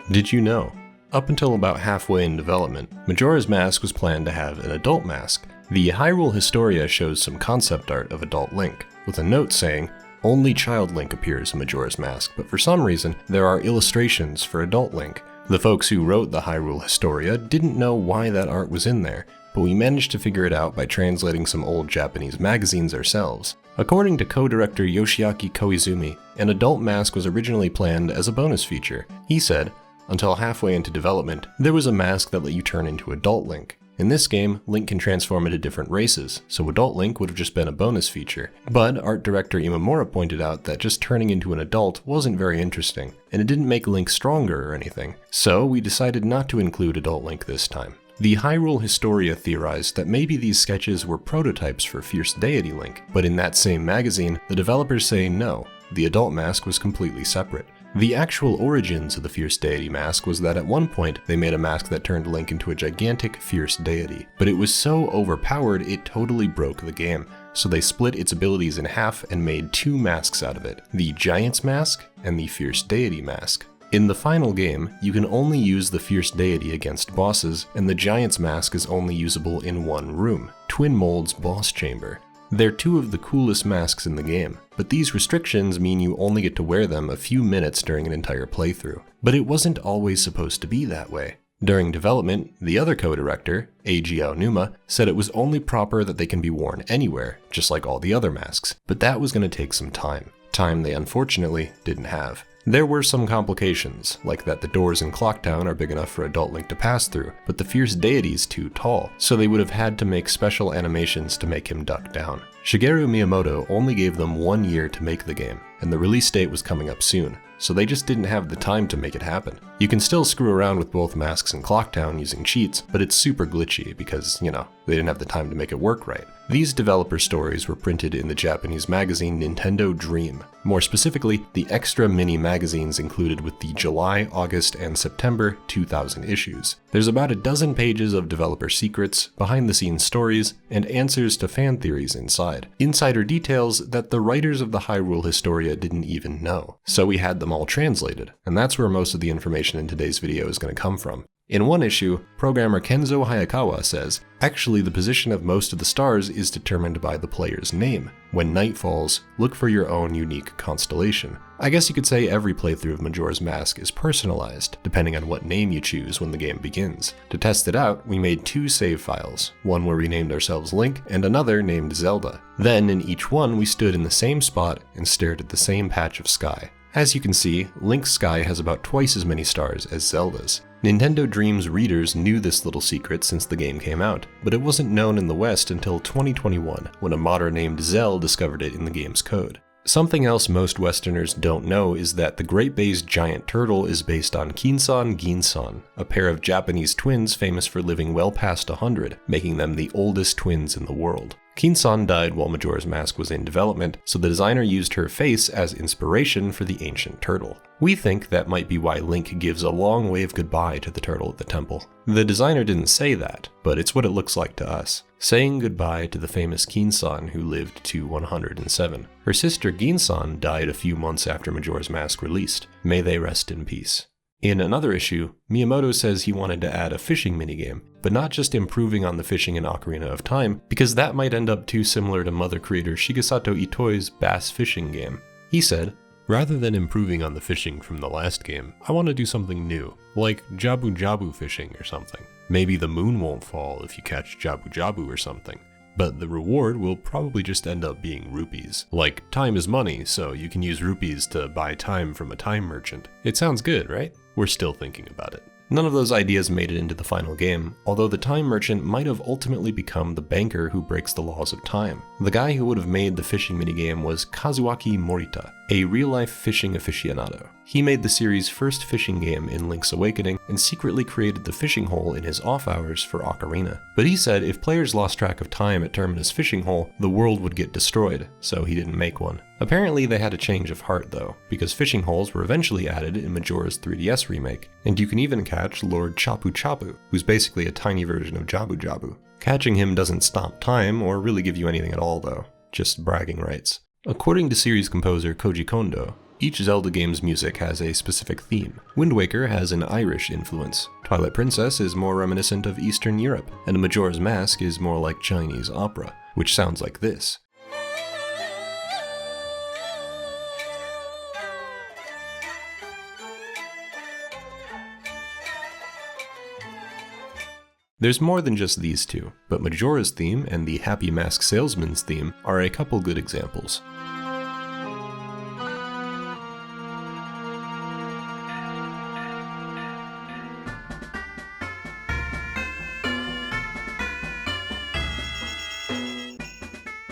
Did you know? Up until about halfway in development, Majora's Mask was planned to have an adult mask. The Hyrule Historia shows some concept art of adult Link, with a note saying, "Only child Link appears in Majora's Mask, but for some reason, there are illustrations for adult Link." The folks who wrote the Hyrule Historia didn't know why that art was in there, but we managed to figure it out by translating some old Japanese magazines ourselves. According to co-director Yoshiaki Koizumi, an adult mask was originally planned as a bonus feature. He said, "Until halfway into development, there was a mask that let you turn into adult Link. In this game, Link can transform into different races, so adult Link would have just been a bonus feature. But art director Imamura pointed out that just turning into an adult wasn't very interesting, and it didn't make Link stronger or anything, so we decided not to include adult Link this time." The Hyrule Historia theorized that maybe these sketches were prototypes for Fierce Deity Link, but in that same magazine, the developers say no, the adult mask was completely separate. The actual origins of the Fierce Deity mask was that at one point they made a mask that turned Link into a gigantic Fierce Deity, but it was so overpowered it totally broke the game, so they split its abilities in half and made two masks out of it, the Giant's Mask and the Fierce Deity Mask. In the final game, you can only use the Fierce Deity against bosses, and the Giant's Mask is only usable in one room, Twin Mold's boss chamber. They're two of the coolest masks in the game, but these restrictions mean you only get to wear them a few minutes during an entire playthrough. But it wasn't always supposed to be that way. During development, the other co-director, Eiji Aonuma, said it was only proper that they can be worn anywhere, just like all the other masks, but that was going to take some time they unfortunately didn't have. There were some complications, like that the doors in Clocktown are big enough for adult Link to pass through, but the Fierce Deity's too tall, so they would have had to make special animations to make him duck down. Shigeru Miyamoto only gave them 1 year to make the game, and the release date was coming up soon, so they just didn't have the time to make it happen. You can still screw around with both masks in Clocktown using cheats, but it's super glitchy because, they didn't have the time to make it work right. These developer stories were printed in the Japanese magazine Nintendo Dream. More specifically, the extra mini magazines included with the July, August, and September 2000 issues. There's about a dozen pages of developer secrets, behind-the-scenes stories, and answers to fan theories inside. Insider details that the writers of the Hyrule Historia didn't even know. So we had them all translated, and that's where most of the information in today's video is going to come from. In one issue, programmer Kenzo Hayakawa says, "Actually, the position of most of the stars is determined by the player's name. When night falls, look for your own unique constellation." I guess you could say every playthrough of Majora's Mask is personalized, depending on what name you choose when the game begins. To test it out, we made two save files, one where we named ourselves Link, and another named Zelda. Then, in each one, we stood in the same spot and stared at the same patch of sky. As you can see, Link's sky has about twice as many stars as Zelda's. Nintendo Dream's readers knew this little secret since the game came out, but it wasn't known in the West until 2021, when a modder named Zell discovered it in the game's code. Something else most Westerners don't know is that the Great Bay's giant turtle is based on Kinsan Ginsan, a pair of Japanese twins famous for living well past 100, making them the oldest twins in the world. Kinsan died while Majora's Mask was in development, so the designer used her face as inspiration for the ancient turtle. We think that might be why Link gives a long wave goodbye to the turtle at the temple. The designer didn't say that, but it's what it looks like to us. Saying goodbye to the famous Kinsan who lived to 107. Her sister Ginsan died a few months after Majora's Mask released. May they rest in peace. In another issue, Miyamoto says he wanted to add a fishing minigame, but not just improving on the fishing in Ocarina of Time, because that might end up too similar to Mother creator Shigesato Itoi's bass fishing game. He said, "Rather than improving on the fishing from the last game, I want to do something new, like Jabu Jabu fishing or something. Maybe the moon won't fall if you catch Jabu Jabu or something. But the reward will probably just end up being rupees. Like, time is money, so you can use rupees to buy time from a time merchant. It sounds good, right? We're still thinking about it." None of those ideas made it into the final game, although the time merchant might have ultimately become the banker who breaks the laws of time. The guy who would have made the fishing minigame was Kazuaki Morita, a real-life fishing aficionado. He made the series' first fishing game in Link's Awakening and secretly created the fishing hole in his off hours for Ocarina. But he said if players lost track of time at Terminus Fishing Hole, the world would get destroyed, so he didn't make one. Apparently they had a change of heart though, because fishing holes were eventually added in Majora's 3DS remake, and you can even catch Lord Chapu Chapu, who's basically a tiny version of Jabu Jabu. Catching him doesn't stop time or really give you anything at all though, just bragging rights. According to series composer Koji Kondo, Each Zelda game's music has a specific theme. Wind Waker has an Irish influence, Twilight Princess is more reminiscent of Eastern Europe, and Majora's Mask is more like Chinese opera, which sounds like this. There's more than just these two, but Majora's theme and the Happy Mask Salesman's theme are a couple good examples.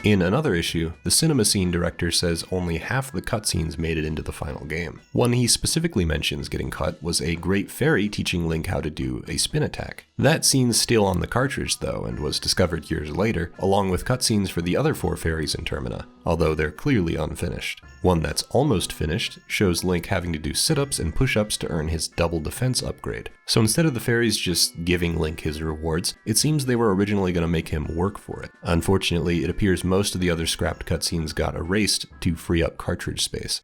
In another issue, the cinema scene director says only half the cutscenes made it into the final game. One he specifically mentions getting cut was a great fairy teaching Link how to do a spin attack. That scene's still on the cartridge though, and was discovered years later, along with cutscenes for the other 4 fairies in Termina, although they're clearly unfinished. One that's almost finished shows Link having to do sit-ups and push-ups to earn his double defense upgrade. So instead of the fairies just giving Link his rewards, it seems they were originally going to make him work for it. Unfortunately, it appears most of the other scrapped cutscenes got erased to free up cartridge space.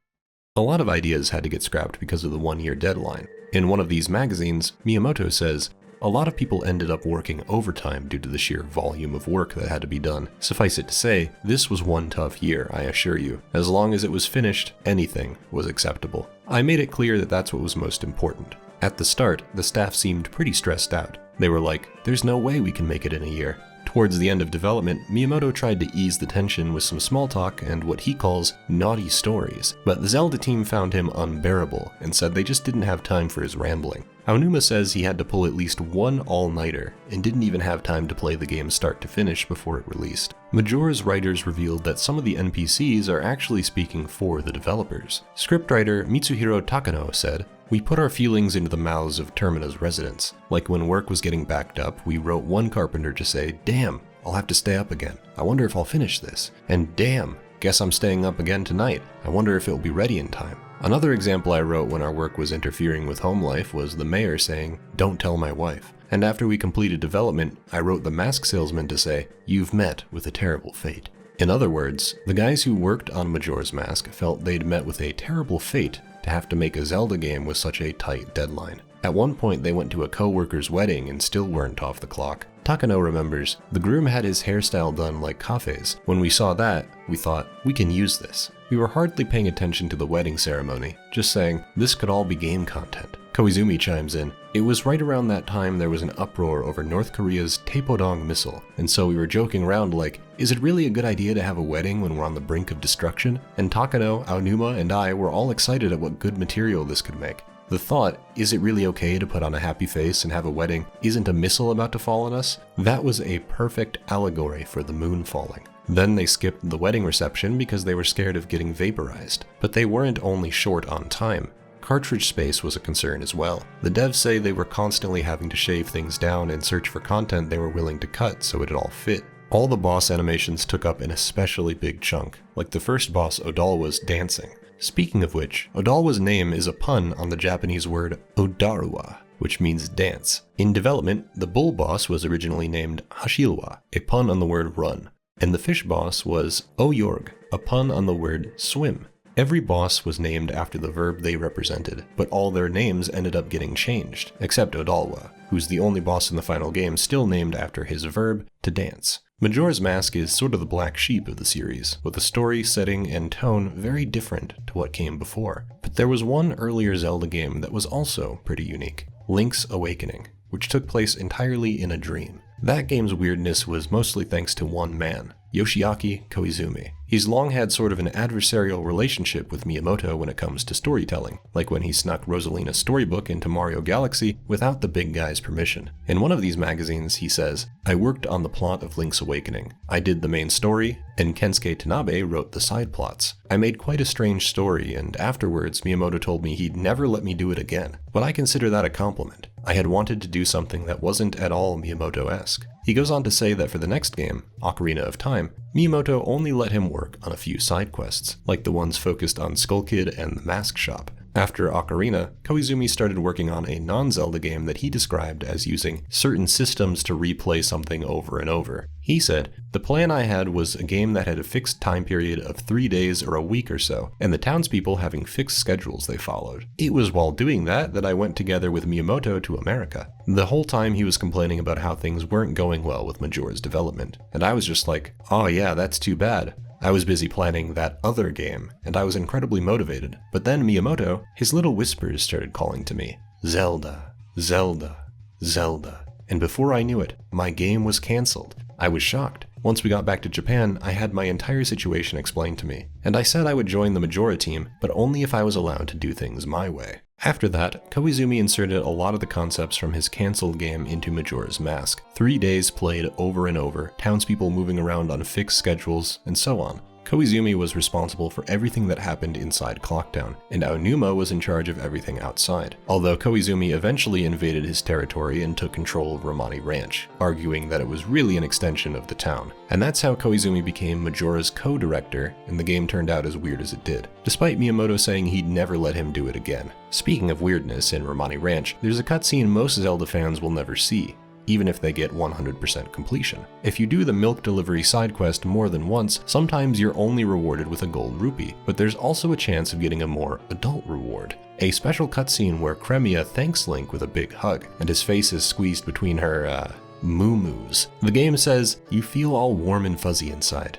A lot of ideas had to get scrapped because of the 1-year deadline. In one of these magazines, Miyamoto says, "A lot of people ended up working overtime due to the sheer volume of work that had to be done. Suffice it to say, this was one tough year, I assure you. As long as it was finished, anything was acceptable." I made it clear that that's what was most important. At the start, the staff seemed pretty stressed out. They were like, "There's no way we can make it in a year." Towards the end of development, Miyamoto tried to ease the tension with some small talk and what he calls naughty stories, but the Zelda team found him unbearable and said they just didn't have time for his rambling. Aonuma says he had to pull at least one all-nighter and didn't even have time to play the game start to finish before it released. Majora's writers revealed that some of the NPCs are actually speaking for the developers. Scriptwriter Mitsuhiro Takano said, "We put our feelings into the mouths of Termina's residents. Like when work was getting backed up, we wrote one carpenter to say, 'Damn, I'll have to stay up again. I wonder if I'll finish this.' And 'Damn, guess I'm staying up again tonight. I wonder if it'll be ready in time.' Another example I wrote when our work was interfering with home life was the mayor saying, 'Don't tell my wife.' And after we completed development, I wrote the mask salesman to say, 'You've met with a terrible fate.'" In other words, the guys who worked on Majora's Mask felt they'd met with a terrible fate to have to make a Zelda game with such a tight deadline. At one point they went to a co-worker's wedding and still weren't off the clock. Takano remembers, "The groom had his hairstyle done like Kafe's. When we saw that, we thought, we can use this." We were hardly paying attention to the wedding ceremony, just saying, this could all be game content. Koizumi chimes in, "It was right around that time there was an uproar over North Korea's Taepodong missile, and so we were joking around like, is it really a good idea to have a wedding when we're on the brink of destruction?" And Takano, Aonuma, and I were all excited at what good material this could make. The thought, is it really okay to put on a happy face and have a wedding, isn't a missile about to fall on us? That was a perfect allegory for the moon falling. Then they skipped the wedding reception because they were scared of getting vaporized. But they weren't only short on time. Cartridge space was a concern as well. The devs say they were constantly having to shave things down and search for content they were willing to cut so it'd all fit. All the boss animations took up an especially big chunk, like the first boss Odalwa's dancing. Speaking of which, Odalwa's name is a pun on the Japanese word Odaruwa, which means dance. In development, the bull boss was originally named Hashilwa, a pun on the word run, and the fish boss was Oyorg, a pun on the word swim. Every boss was named after the verb they represented, but all their names ended up getting changed, except Odalwa, who's the only boss in the final game still named after his verb to dance. Majora's Mask is sort of the black sheep of the series, with a story, setting, and tone very different to what came before. But there was one earlier Zelda game that was also pretty unique, Link's Awakening, which took place entirely in a dream. That game's weirdness was mostly thanks to one man, Yoshiaki Koizumi. He's long had sort of an adversarial relationship with Miyamoto when it comes to storytelling, like when he snuck Rosalina's storybook into Mario Galaxy without the big guy's permission. In one of these magazines, he says, "I worked on the plot of Link's Awakening. I did the main story, and Kensuke Tanabe wrote the side plots. I made quite a strange story, and afterwards Miyamoto told me he'd never let me do it again. But I consider that a compliment. I had wanted to do something that wasn't at all Miyamoto-esque." He goes on to say that for the next game, Ocarina of Time, Miyamoto only let him work on a few side quests, like the ones focused on Skull Kid and the Mask Shop. After Ocarina, Koizumi started working on a non-Zelda game that he described as using certain systems to replay something over and over. He said, "The plan I had was a game that had a fixed time period of 3 days or a week or so, and the townspeople having fixed schedules they followed. It was while doing that I went together with Miyamoto to America. The whole time he was complaining about how things weren't going well with Majora's development, and I was just like, oh yeah, that's too bad. I was busy planning that other game, and I was incredibly motivated. But then Miyamoto, his little whispers started calling to me, Zelda, Zelda, Zelda. And before I knew it, my game was cancelled. I was shocked. Once we got back to Japan, I had my entire situation explained to me, and I said I would join the Majora team, but only if I was allowed to do things my way." After that, Koizumi inserted a lot of the concepts from his cancelled game into Majora's Mask. 3 days played over and over, townspeople moving around on fixed schedules, and so on. Koizumi was responsible for everything that happened inside Clocktown, and Aonuma was in charge of everything outside. Although Koizumi eventually invaded his territory and took control of Romani Ranch, arguing that it was really an extension of the town. And that's how Koizumi became Majora's co-director, and the game turned out as weird as it did, despite Miyamoto saying he'd never let him do it again. Speaking of weirdness in Romani Ranch, there's a cutscene most Zelda fans will never see, even if they get 100% completion. If you do the milk delivery side quest more than once, sometimes you're only rewarded with a gold rupee, but there's also a chance of getting a more adult reward. A special cutscene where Cremia thanks Link with a big hug, and his face is squeezed between her, moo-moos. The game says, "You feel all warm and fuzzy inside."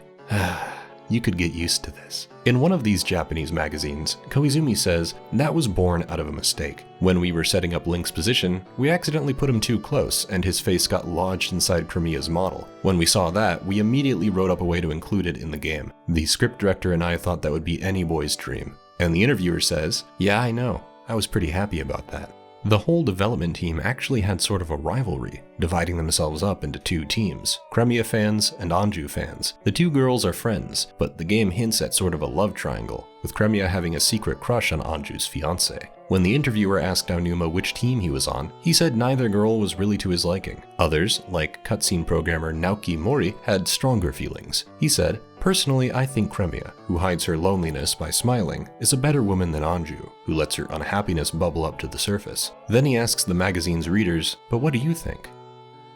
You could get used to this. In one of these Japanese magazines, Koizumi says, "That was born out of a mistake. When we were setting up Link's position, we accidentally put him too close and his face got lodged inside Cremia's model. When we saw that, we immediately wrote up a way to include it in the game. The script director and I thought that would be any boy's dream." And the interviewer says, "Yeah, I know. I was pretty happy about that." The whole development team actually had sort of a rivalry, dividing themselves up into 2 teams, Cremia fans and Anju fans. The 2 girls are friends, but the game hints at sort of a love triangle, with Cremia having a secret crush on Anju's fiancé. When the interviewer asked Aonuma which team he was on, he said neither girl was really to his liking. Others, like cutscene programmer Naoki Mori, had stronger feelings. He said, "Personally, I think Cremia, who hides her loneliness by smiling, is a better woman than Anju, who lets her unhappiness bubble up to the surface." Then he asks the magazine's readers, "But what do you think?"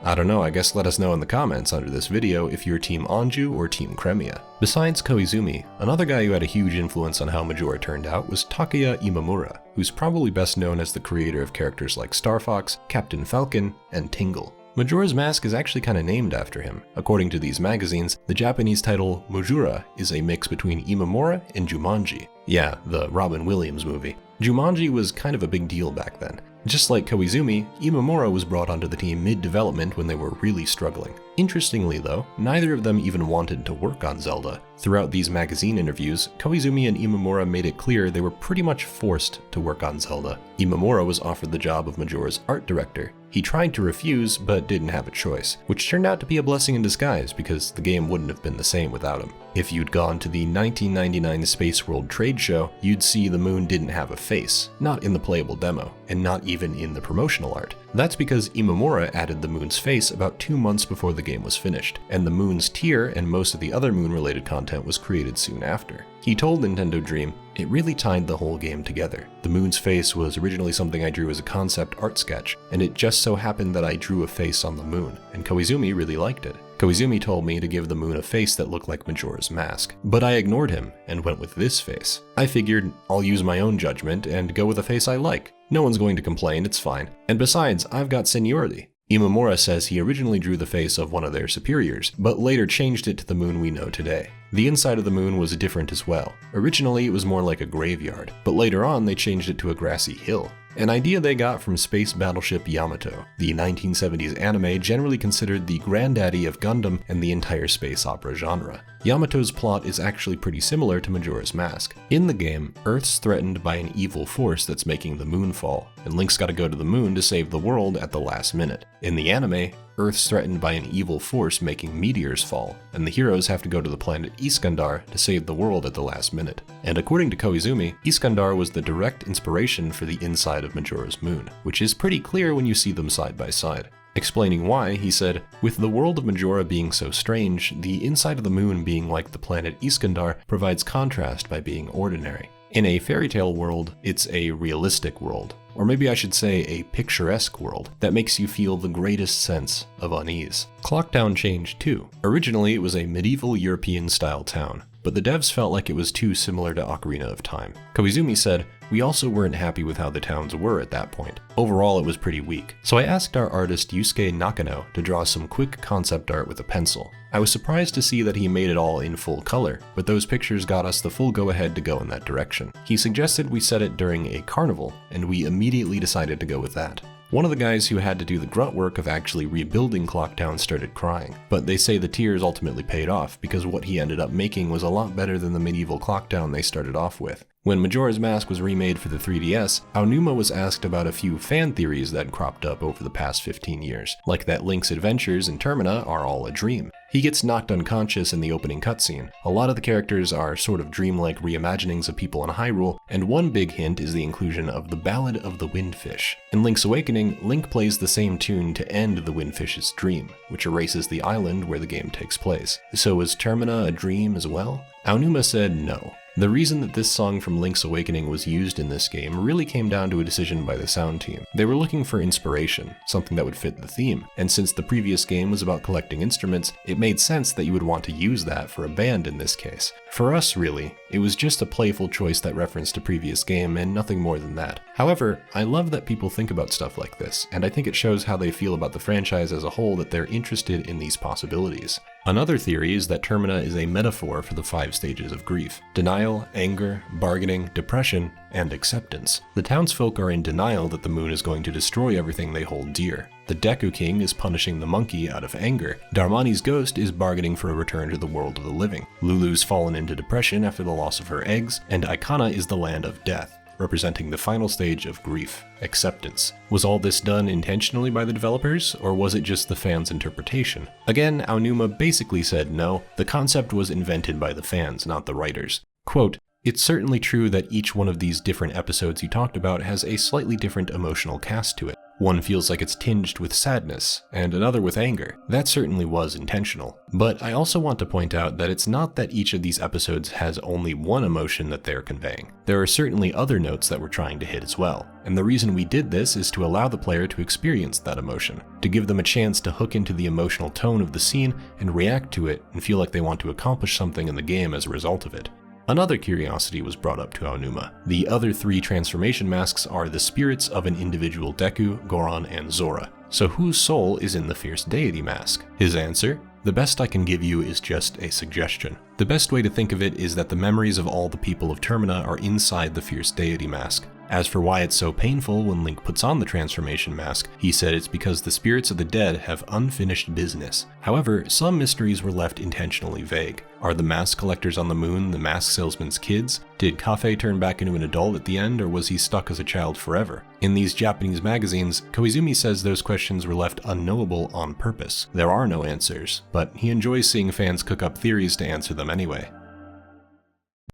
I don't know, I guess let us know in the comments under this video if you're Team Anju or Team Cremia. Besides Koizumi, another guy who had a huge influence on how Majora turned out was Takeya Imamura, who's probably best known as the creator of characters like Star Fox, Captain Falcon, and Tingle. Majora's Mask is actually kind of named after him. According to these magazines, the Japanese title Majora is a mix between Imamura and Jumanji. Yeah, the Robin Williams movie. Jumanji was kind of a big deal back then. Just like Koizumi, Imamura was brought onto the team mid-development when they were really struggling. Interestingly though, neither of them even wanted to work on Zelda. Throughout these magazine interviews, Koizumi and Imamura made it clear they were pretty much forced to work on Zelda. Imamura was offered the job of Majora's art director. He tried to refuse, but didn't have a choice, which turned out to be a blessing in disguise because the game wouldn't have been the same without him. If you'd gone to the 1999 Space World trade show, you'd see the moon didn't have a face, not in the playable demo, and not even in the promotional art. That's because Imamura added the moon's face about 2 months before the game was finished, and the moon's tear and most of the other moon-related content was created soon after. He told Nintendo Dream, "It really tied the whole game together. The moon's face was originally something I drew as a concept art sketch, and it just so happened that I drew a face on the moon, and Koizumi really liked it. Koizumi told me to give the moon a face that looked like Majora's Mask, but I ignored him and went with this face. I figured I'll use my own judgment and go with a face I like. No one's going to complain, it's fine. And besides, I've got seniority." Imamura says he originally drew the face of one of their superiors, but later changed it to the moon we know today. The inside of the moon was different as well. Originally it was more like a graveyard, but later on they changed it to a grassy hill. An idea they got from space battleship Yamato, the 1970s anime generally considered the granddaddy of Gundam and the entire space opera genre. Yamato's plot is actually pretty similar to Majora's Mask. In the game, Earth's threatened by an evil force that's making the moon fall, and Link's gotta go to the moon to save the world at the last minute. In the anime, Earth's threatened by an evil force making meteors fall, and the heroes have to go to the planet Iskandar to save the world at the last minute. And according to Koizumi, Iskandar was the direct inspiration for the inside of Majora's moon, which is pretty clear when you see them side by side. Explaining why, he said, "With the world of Majora being so strange, the inside of the moon being like the planet Iskandar provides contrast by being ordinary. In a fairy tale world, it's a realistic world, or maybe I should say a picturesque world, that makes you feel the greatest sense of unease. Clocktown changed too. Originally, it was a medieval European-style town, but the devs felt like it was too similar to Ocarina of Time. Koizumi said, "We also weren't happy with how the towns were at that point. Overall, it was pretty weak. So I asked our artist Yusuke Nakano to draw some quick concept art with a pencil. I was surprised to see that he made it all in full color, but those pictures got us the full go-ahead to go in that direction. He suggested we set it during a carnival, and we immediately decided to go with that." One of the guys who had to do the grunt work of actually rebuilding Clocktown started crying, but they say the tears ultimately paid off because what he ended up making was a lot better than the medieval Clocktown they started off with. When Majora's Mask was remade for the 3DS, Aonuma was asked about a few fan theories that cropped up over the past 15 years, like that Link's adventures in Termina are all a dream. He gets knocked unconscious in the opening cutscene. A lot of the characters are sort of dreamlike reimaginings of people in Hyrule, and one big hint is the inclusion of the Ballad of the Windfish. In Link's Awakening, Link plays the same tune to end the Windfish's dream, which erases the island where the game takes place. So is Termina a dream as well? Aonuma said no. The reason that this song from Link's Awakening was used in this game really came down to a decision by the sound team. They were looking for inspiration, something that would fit the theme, and since the previous game was about collecting instruments, it made sense that you would want to use that for a band in this case. For us, really, it was just a playful choice that referenced a previous game and nothing more than that. However, I love that people think about stuff like this, and I think it shows how they feel about the franchise as a whole that they're interested in these possibilities. Another theory is that Termina is a metaphor for the 5 stages of grief: denial, anger, bargaining, depression, and acceptance. The townsfolk are in denial that the moon is going to destroy everything they hold dear. The Deku King is punishing the monkey out of anger. Darmani's ghost is bargaining for a return to the world of the living. Lulu's fallen into depression after the loss of her eggs, and Ikana is the land of death, representing the final stage of grief, acceptance. Was all this done intentionally by the developers, or was it just the fans' interpretation? Again, Aonuma basically said no, the concept was invented by the fans, not the writers. Quote, "It's certainly true that each one of these different episodes you talked about has a slightly different emotional cast to it. One feels like it's tinged with sadness, and another with anger. That certainly was intentional. But I also want to point out that it's not that each of these episodes has only one emotion that they're conveying. There are certainly other notes that we're trying to hit as well. And the reason we did this is to allow the player to experience that emotion, to give them a chance to hook into the emotional tone of the scene and react to it and feel like they want to accomplish something in the game as a result of it." Another curiosity was brought up to Aonuma. The other 3 transformation masks are the spirits of an individual Deku, Goron, and Zora. So whose soul is in the Fierce Deity mask? His answer? The best I can give you is just a suggestion. The best way to think of it is that the memories of all the people of Termina are inside the Fierce Deity mask. As for why it's so painful when Link puts on the transformation mask, he said it's because the spirits of the dead have unfinished business. However, some mysteries were left intentionally vague. Are the mask collectors on the moon the mask salesman's kids? Did Kafei turn back into an adult at the end, or was he stuck as a child forever? In these Japanese magazines, Koizumi says those questions were left unknowable on purpose. There are no answers, but he enjoys seeing fans cook up theories to answer them anyway.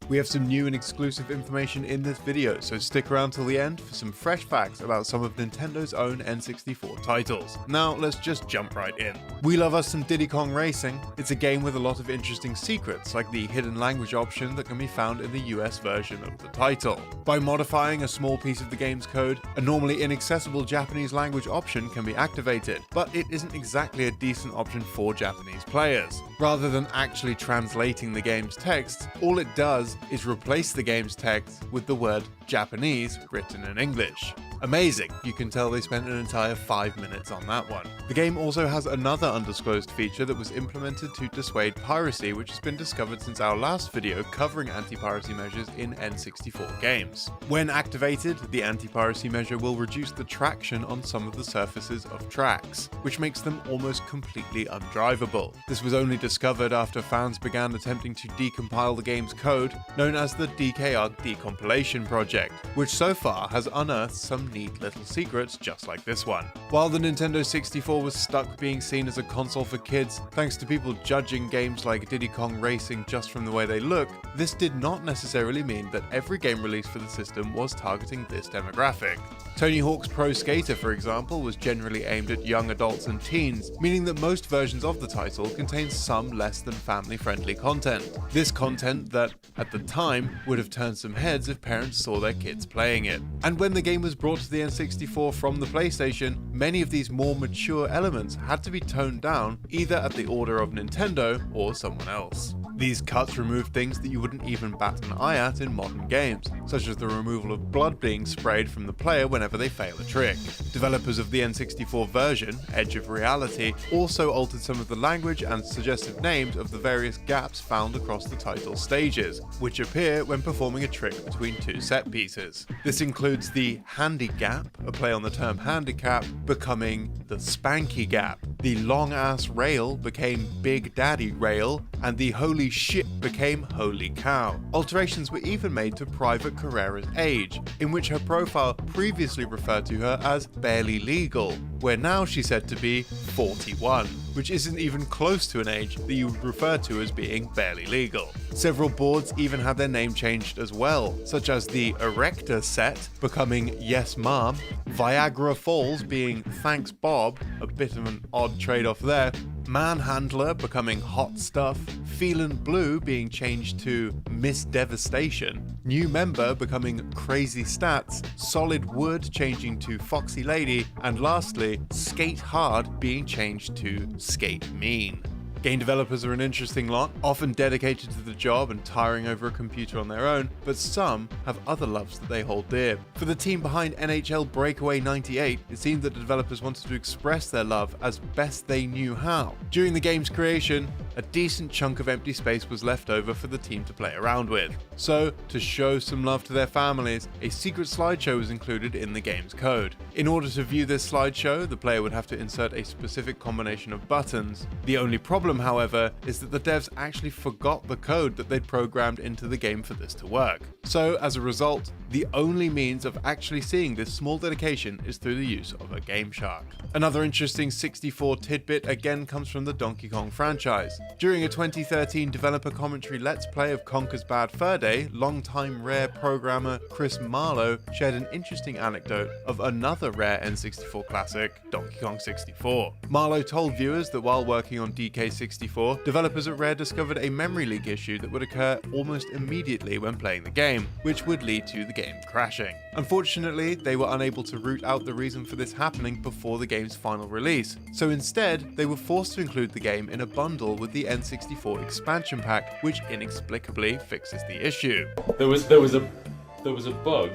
We have some new and exclusive information in this video, so stick around till the end for some fresh facts about some of Nintendo's own N64 titles. Now let's just jump right in. We love us some Diddy Kong Racing. It's a game with a lot of interesting secrets, like the hidden language option that can be found in the US version of the title. By modifying a small piece of the game's code, a normally inaccessible Japanese language option can be activated, but it isn't exactly a decent option for Japanese players. Rather than actually translating the game's text, all it does is replace the game's text with the word Japanese written in English. Amazing, you can tell they spent an entire 5 minutes on that one. The game also has another undisclosed feature that was implemented to dissuade piracy, which has been discovered since our last video covering anti-piracy measures in N64 games. When activated, the anti-piracy measure will reduce the traction on some of the surfaces of tracks, which makes them almost completely undrivable. This was only discovered after fans began attempting to decompile the game's code, known as the DKG compilation project, which so far has unearthed some neat little secrets just like this one. While the Nintendo 64 was stuck being seen as a console for kids, thanks to people judging games like Diddy Kong Racing just from the way they look, this did not necessarily mean that every game released for the system was targeting this demographic. Tony Hawk's Pro Skater, for example, was generally aimed at young adults and teens, meaning that most versions of the title contained some less than family-friendly content. This content that, at the time, would have turned some heads if parents saw their kids playing it. And when the game was brought to the N64 from the PlayStation, many of these more mature elements had to be toned down either at the order of Nintendo or someone else. These cuts removed things that you wouldn't even bat an eye at in modern games, such as the removal of blood being sprayed from the player whenever they fail a trick. Developers of the N64 version, Edge of Reality, also altered some of the language and suggested names of the various gaps found across the title stages, which appear when performing a trick between two set pieces. This includes the Handy Gap, a play on the term handicap, becoming the Spanky Gap. The Long Ass Rail became Big Daddy Rail, and the Holy Shit became Holy Cow. Alterations were even made to Private Carrera's age, in which her profile previously referred to her as barely legal, where now she's said to be 41, which isn't even close to an age that you would refer to as being barely legal. Several boards even had their name changed as well, such as the Erector set becoming Yes Mom, Viagra Falls being Thanks Bob, a bit of an odd trade-off there, Manhandler becoming Hot Stuff, Feelin' Blue being changed to Miss Devastation, New Member becoming Crazy Stats, Solid Wood changing to Foxy Lady, and lastly, Skate Hard being changed to Skate Mean. Game developers are an interesting lot, often dedicated to the job and tiring over a computer on their own, but some have other loves that they hold dear. For the team behind NHL Breakaway 98, it seemed that the developers wanted to express their love as best they knew how. During the game's creation, a decent chunk of empty space was left over for the team to play around with. So, to show some love to their families, a secret slideshow was included in the game's code. In order to view this slideshow, the player would have to insert a specific combination of buttons. The only problem, however, is that the devs actually forgot the code that they'd programmed into the game for this to work. So, as a result, the only means of actually seeing this small dedication is through the use of a Game Shark. Another interesting 64 tidbit again comes from the Donkey Kong franchise. During a 2013 developer commentary Let's Play of Conker's Bad Fur Day, longtime Rare programmer Chris Marlowe shared an interesting anecdote of another Rare N64 classic, Donkey Kong 64. Marlowe told viewers that while working on DK64, developers at Rare discovered a memory leak issue that would occur almost immediately when playing the game, which would lead to the game crashing. Unfortunately, they were unable to root out the reason for this happening before the game's final release, so instead they were forced to include the game in a bundle with the N64 expansion pack, which inexplicably fixes the issue. There was a bug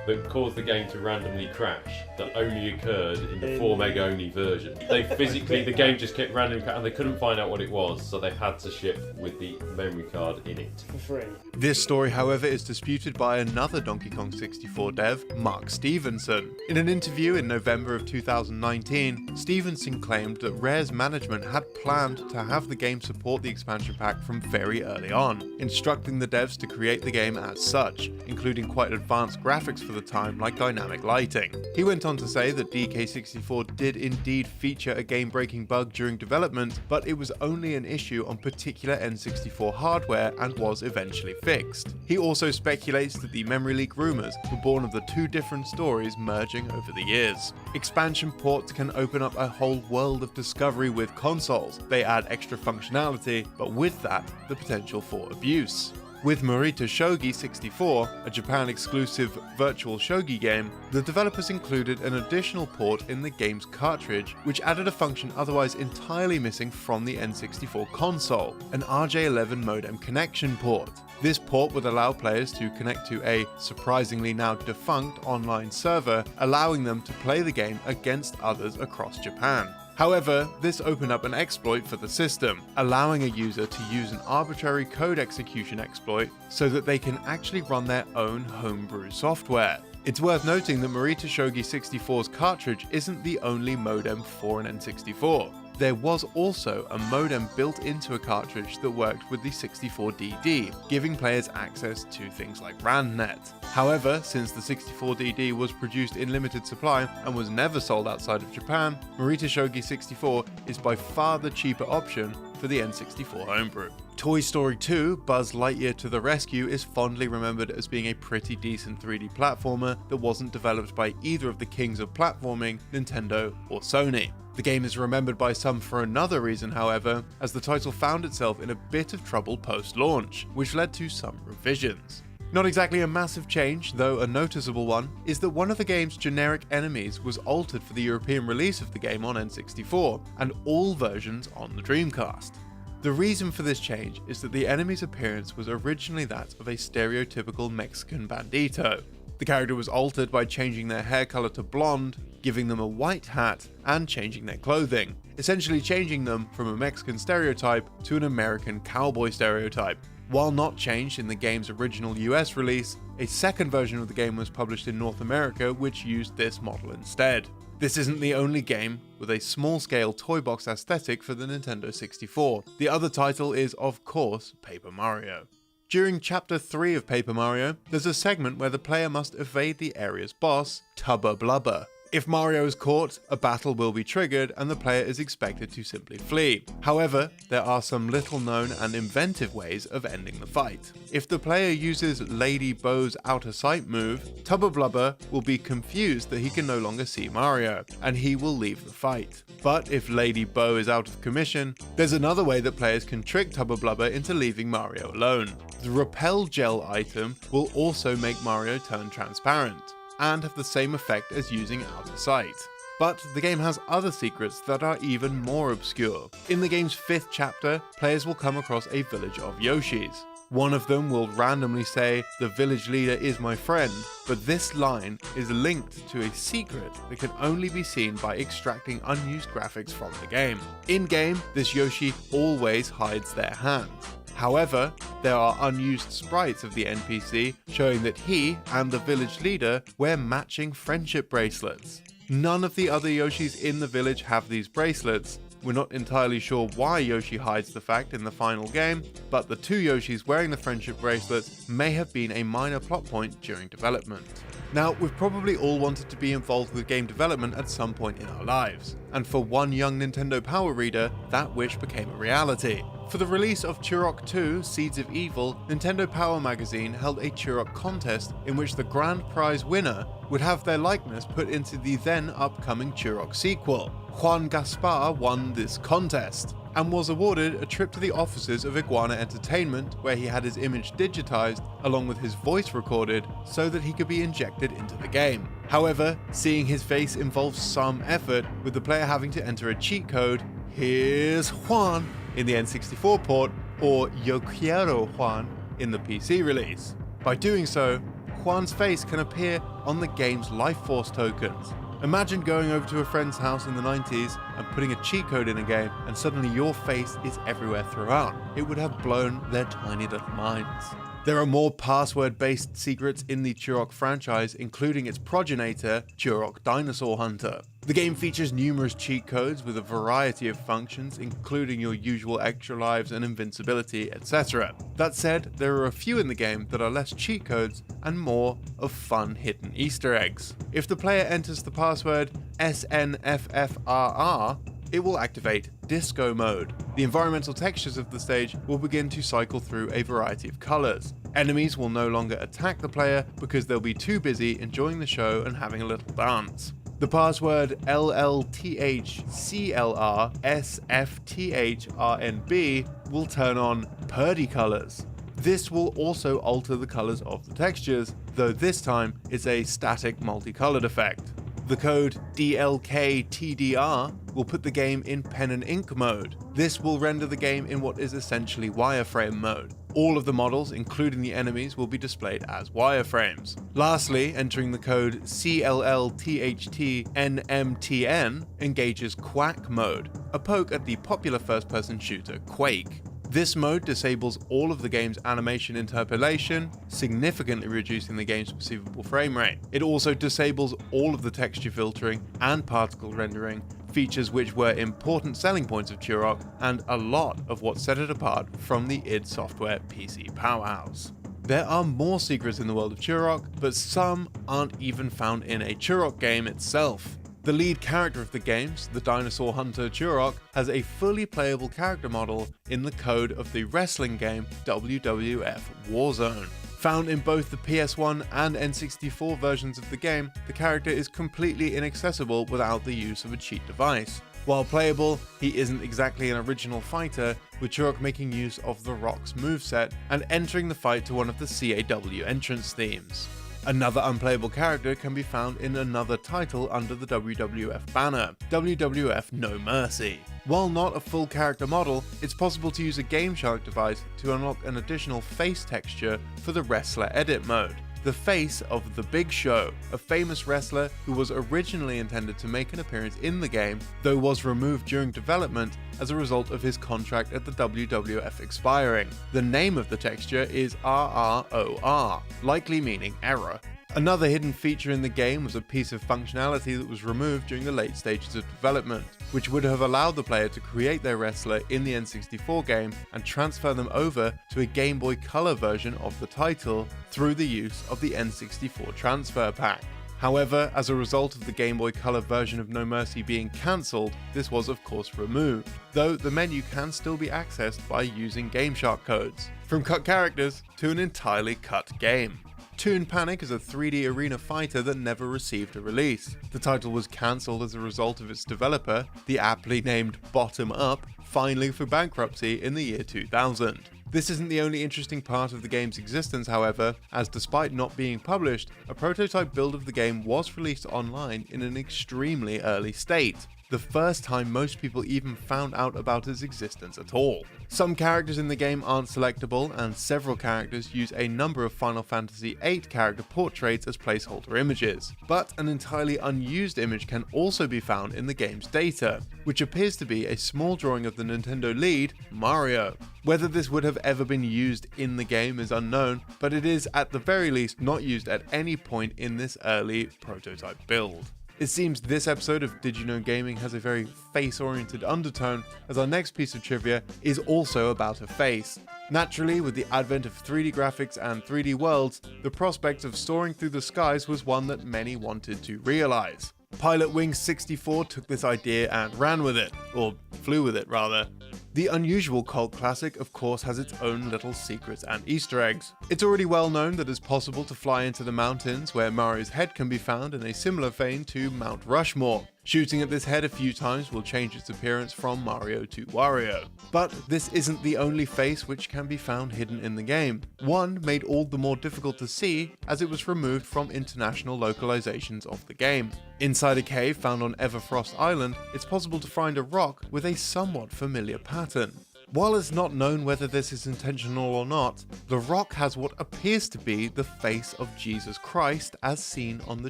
that caused the game to randomly crash that only occurred in the 4 meg only version. The game just kept randomly crashing and they couldn't find out what it was, so they had to ship with the memory card in it. For free. This story, however, is disputed by another Donkey Kong 64 dev, Mark Stevenson. In an interview in November of 2019, Stevenson claimed that Rare's management had planned to have the game support the expansion pack from very early on, instructing the devs to create the game as such, including quite advanced graphics for the time like dynamic lighting. He went on to say that DK64 did indeed feature a game-breaking bug during development, but it was only an issue on particular N64 hardware and was eventually fixed. He also speculates that the memory leak rumors were born of the two different stories merging over the years. Expansion ports can open up a whole world of discovery with consoles. They add extra functionality, but with that, the potential for abuse. With Morita Shogi 64, a Japan-exclusive virtual shogi game, the developers included an additional port in the game's cartridge, which added a function otherwise entirely missing from the N64 console, an RJ11 modem connection port. This port would allow players to connect to a surprisingly now defunct online server, allowing them to play the game against others across Japan. However, this opened up an exploit for the system, allowing a user to use an arbitrary code execution exploit so that they can actually run their own homebrew software. It's worth noting that Morita Shogi 64's cartridge isn't the only modem for an N64. there was also a modem built into a cartridge that worked with the 64DD, giving players access to things like RANDnet. However, since the 64DD was produced in limited supply and was never sold outside of Japan, Morita Shogi 64 is by far the cheaper option for the N64 homebrew. Toy Story 2, Buzz Lightyear to the Rescue is fondly remembered as being a pretty decent 3D platformer that wasn't developed by either of the kings of platforming, Nintendo or Sony. The game is remembered by some for another reason, however, as the title found itself in a bit of trouble post-launch, which led to some revisions. Not exactly a massive change, though a noticeable one, is that one of the game's generic enemies was altered for the European release of the game on N64, and all versions on the Dreamcast. The reason for this change is that the enemy's appearance was originally that of a stereotypical Mexican bandito. The character was altered by changing their hair color to blonde, giving them a white hat, and changing their clothing, essentially changing them from a Mexican stereotype to an American cowboy stereotype. While not changed in the game's original US release, a second version of the game was published in North America which used this model instead. This isn't the only game with a small-scale toy box aesthetic for the Nintendo 64. The other title is, of course, Paper Mario. During Chapter 3 of Paper Mario, there's a segment where the player must evade the area's boss, Tubba Blubber. If Mario is caught, a battle will be triggered and the player is expected to simply flee. However, there are some little known and inventive ways of ending the fight. If the player uses Lady Bo's Out of Sight move, Tubba Blubber will be confused that he can no longer see Mario, and he will leave the fight. But if Lady Bo is out of commission, there's another way that players can trick Tubba Blubber into leaving Mario alone. The Repel Gel item will also make Mario turn transparent, and have the same effect as using Out of Sight. But the game has other secrets that are even more obscure. In the game's 5th chapter, players will come across a village of Yoshis. One of them will randomly say, "The village leader is my friend," but this line is linked to a secret that can only be seen by extracting unused graphics from the game. In-game, this Yoshi always hides their hand. However, there are unused sprites of the NPC showing that he and the village leader wear matching friendship bracelets. None of the other Yoshis in the village have these bracelets. We're not entirely sure why Yoshi hides the fact in the final game, but the two Yoshis wearing the friendship bracelets may have been a minor plot point during development. Now, we've probably all wanted to be involved with game development at some point in our lives, and for one young Nintendo Power reader, that wish became a reality. For the release of Turok II: Seeds of Evil, Nintendo Power magazine held a Turok contest in which the grand prize winner would have their likeness put into the then upcoming Turok sequel. Juan Gaspar won this contest, and was awarded a trip to the offices of Iguana Entertainment, where he had his image digitized along with his voice recorded so that he could be injected into the game. However, seeing his face involves some effort, with the player having to enter a cheat code, "Here's Juan" in the N64 port, or "Yo quiero Juan" in the PC release. By doing so, Juan's face can appear on the game's life force tokens. Imagine going over to a friend's house in the 90s and putting a cheat code in a game, and suddenly your face is everywhere throughout. It would have blown their tiny little minds. There are more password-based secrets in the Turok franchise, including its progenitor, Turok Dinosaur Hunter. The game features numerous cheat codes with a variety of functions, including your usual extra lives and invincibility, etc. That said, there are a few in the game that are less cheat codes and more of fun hidden Easter eggs. If the player enters the password SNFFRR, it will activate Disco Mode. The environmental textures of the stage will begin to cycle through a variety of colours. Enemies will no longer attack the player because they'll be too busy enjoying the show and having a little dance. The password LLTHCLRSFTHRNB will turn on Purdy colours. This will also alter the colours of the textures, though this time it's a static multicolored effect. The code DLKTDR will put the game in pen and ink mode. This will render the game in what is essentially wireframe mode. All of the models, including the enemies, will be displayed as wireframes. Lastly, entering the code CLLTHTNMTN engages Quack mode, a poke at the popular first-person shooter Quake. This mode disables all of the game's animation interpolation, significantly reducing the game's perceivable frame rate. It also disables all of the texture filtering and particle rendering, features which were important selling points of Turok and a lot of what set it apart from the id Software PC powerhouse. There are more secrets in the world of Turok, but some aren't even found in a Turok game itself. The lead character of the games, the dinosaur hunter Turok, has a fully playable character model in the code of the wrestling game WWF Warzone. Found in both the PS1 and N64 versions of the game, the character is completely inaccessible without the use of a cheat device. While playable, he isn't exactly an original fighter, with Turok making use of the Rock's moveset and entering the fight to one of the CAW entrance themes. Another unplayable character can be found in another title under the WWF banner, WWF No Mercy. While not a full character model, it's possible to use a Game Shark device to unlock an additional face texture for the Wrestler Edit mode. The face of The Big Show, a famous wrestler who was originally intended to make an appearance in the game, though was removed during development as a result of his contract at the WWF expiring. The name of the texture is RROR, likely meaning error. Another hidden feature in the game was a piece of functionality that was removed during the late stages of development, which would have allowed the player to create their wrestler in the N64 game and transfer them over to a Game Boy Color version of the title through the use of the N64 transfer pack. However, as a result of the Game Boy Color version of No Mercy being cancelled, this was of course removed, though the menu can still be accessed by using Game Shark codes. From cut characters to an entirely cut game. Toon Panic is a 3D arena fighter that never received a release. The title was cancelled as a result of its developer, the aptly named Bottom Up, filing for bankruptcy in the year 2000. This isn't the only interesting part of the game's existence, however, as despite not being published, a prototype build of the game was released online in an extremely early state. The first time most people even found out about its existence at all. Some characters in the game aren't selectable, and several characters use a number of Final Fantasy VIII character portraits as placeholder images. But an entirely unused image can also be found in the game's data, which appears to be a small drawing of the Nintendo lead, Mario. Whether this would have ever been used in the game is unknown, but it is at the very least not used at any point in this early prototype build. It seems this episode of Did You Know Gaming has a very face-oriented undertone, as our next piece of trivia is also about a face. Naturally, with the advent of 3D graphics and 3D worlds, the prospect of soaring through the skies was one that many wanted to realize. Pilot Wings 64 took this idea and ran with it, or flew with it rather. The unusual cult classic of course has its own little secrets and Easter eggs. It's already well known that it's possible to fly into the mountains where Mario's head can be found in a similar vein to Mount Rushmore. Shooting at this head a few times will change its appearance from Mario to Wario. But this isn't the only face which can be found hidden in the game. One made all the more difficult to see as it was removed from international localizations of the game. Inside a cave found on Everfrost Island, it's possible to find a rock with a somewhat familiar pattern. While it's not known whether this is intentional or not, the rock has what appears to be the face of Jesus Christ as seen on the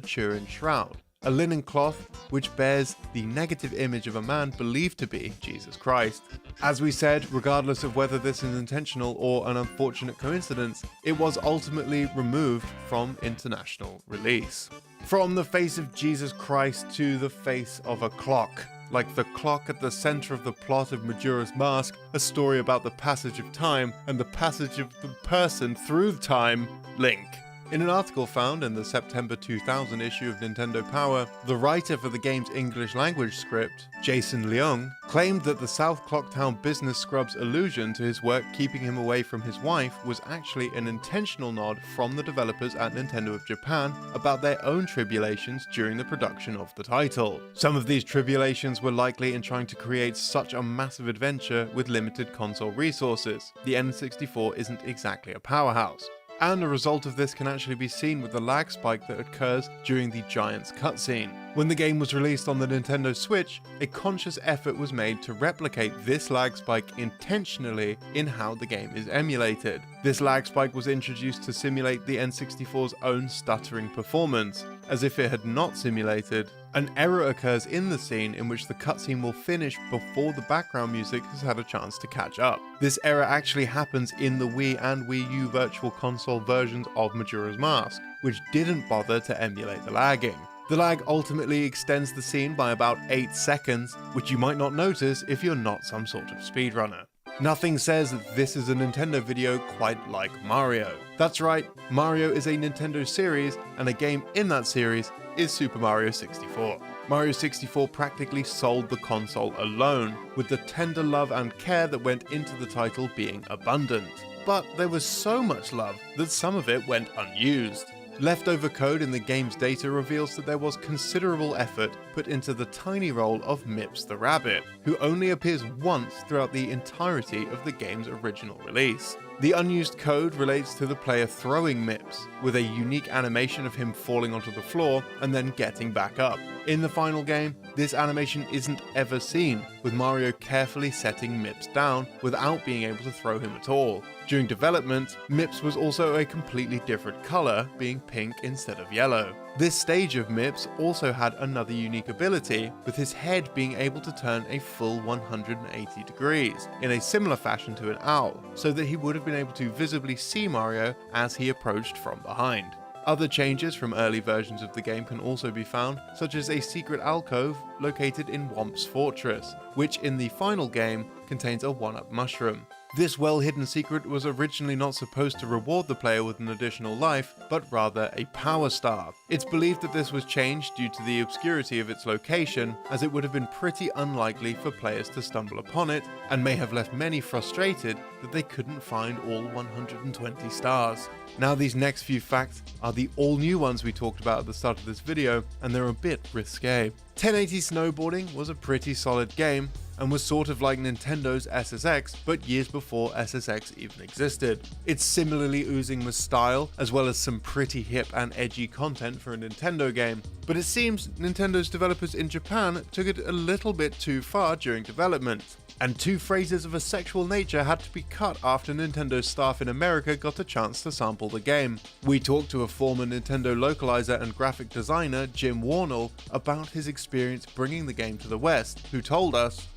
Turin Shroud, a linen cloth which bears the negative image of a man believed to be Jesus Christ. As we said, regardless of whether this is intentional or an unfortunate coincidence, it was ultimately removed from international release. From the face of Jesus Christ to the face of a clock. Like the clock at the center of the plot of Majora's Mask, a story about the passage of time and the passage of the person through time, Link. In an article found in the September 2000 issue of Nintendo Power, the writer for the game's English language script, Jason Leung, claimed that the South Clocktown business scrub's allusion to his work keeping him away from his wife was actually an intentional nod from the developers at Nintendo of Japan about their own tribulations during the production of the title. Some of these tribulations were likely in trying to create such a massive adventure with limited console resources. The N64 isn't exactly a powerhouse. And a result of this can actually be seen with the lag spike that occurs during the Giants cutscene. When the game was released on the Nintendo Switch, a conscious effort was made to replicate this lag spike intentionally in how the game is emulated. This lag spike was introduced to simulate the N64's own stuttering performance. As if it had not simulated, an error occurs in the scene in which the cutscene will finish before the background music has had a chance to catch up. This error actually happens in the Wii and Wii U Virtual Console versions of Majora's Mask, which didn't bother to emulate the lagging. The lag ultimately extends the scene by about 8 seconds, which you might not notice if you're not some sort of speedrunner. Nothing says that this is a Nintendo video quite like Mario. That's right, Mario is a Nintendo series, and a game in that series is Super Mario 64. Mario 64 practically sold the console alone, with the tender love and care that went into the title being abundant. But there was so much love that some of it went unused. Leftover code in the game's data reveals that there was considerable effort put into the tiny role of Mips the Rabbit, who only appears once throughout the entirety of the game's original release. The unused code relates to the player throwing Mips, with a unique animation of him falling onto the floor and then getting back up. In the final game, this animation isn't ever seen, with Mario carefully setting Mips down without being able to throw him at all. During development, Mips was also a completely different colour, being pink instead of yellow. This stage of Mips also had another unique ability, with his head being able to turn a full 180 degrees, in a similar fashion to an owl, so that he would have been able to visibly see Mario as he approached from behind. Other changes from early versions of the game can also be found, such as a secret alcove located in Womp's Fortress, which in the final game contains a 1-up mushroom. This well-hidden secret was originally not supposed to reward the player with an additional life, but rather a power star. It's believed that this was changed due to the obscurity of its location, as it would have been pretty unlikely for players to stumble upon it, and may have left many frustrated that they couldn't find all 120 stars. Now these next few facts are the all-new ones we talked about at the start of this video, and they're a bit risque. 1080 Snowboarding was a pretty solid game, and was sort of like Nintendo's SSX, but years before SSX even existed. It's similarly oozing with style, as well as some pretty hip and edgy content for a Nintendo game, but it seems Nintendo's developers in Japan took it a little bit too far during development, and 2 phrases of a sexual nature had to be cut after Nintendo's staff in America got a chance to sample the game. We talked to a former Nintendo localizer and graphic designer, Jim Warnell, about his experience bringing the game to the West, who told us,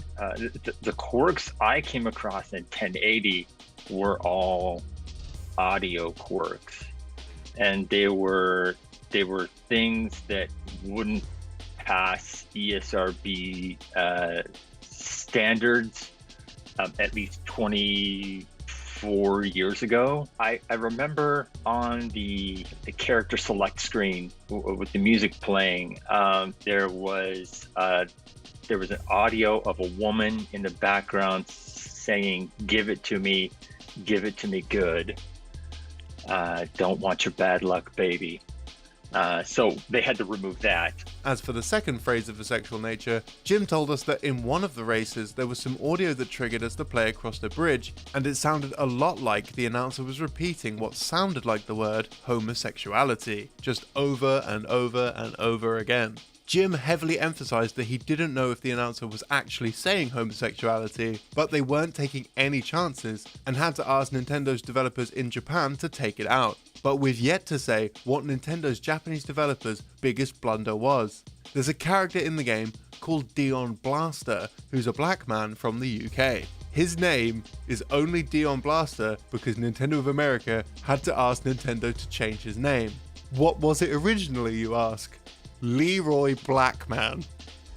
the quirks I came across in 1080 were all audio quirks, and they were things that wouldn't pass ESRB standards at least 24 years ago. I remember on the character select screen with the music playing, there was an audio of a woman in the background saying, give it to me good. Don't want your bad luck, baby. So they had to remove that. As for the second phrase of a sexual nature, Jim told us that in one of the races there was some audio that triggered as the player crossed a bridge, and it sounded a lot like the announcer was repeating what sounded like the word homosexuality, just over and over and over again. Jim heavily emphasized that he didn't know if the announcer was actually saying homosexuality, but they weren't taking any chances and had to ask Nintendo's developers in Japan to take it out. But we've yet to say what Nintendo's Japanese developers' biggest blunder was. There's a character in the game called Dion Blaster, who's a black man from the UK. His name is only Dion Blaster because Nintendo of America had to ask Nintendo to change his name. What was it originally, you ask? Leroy Blackman.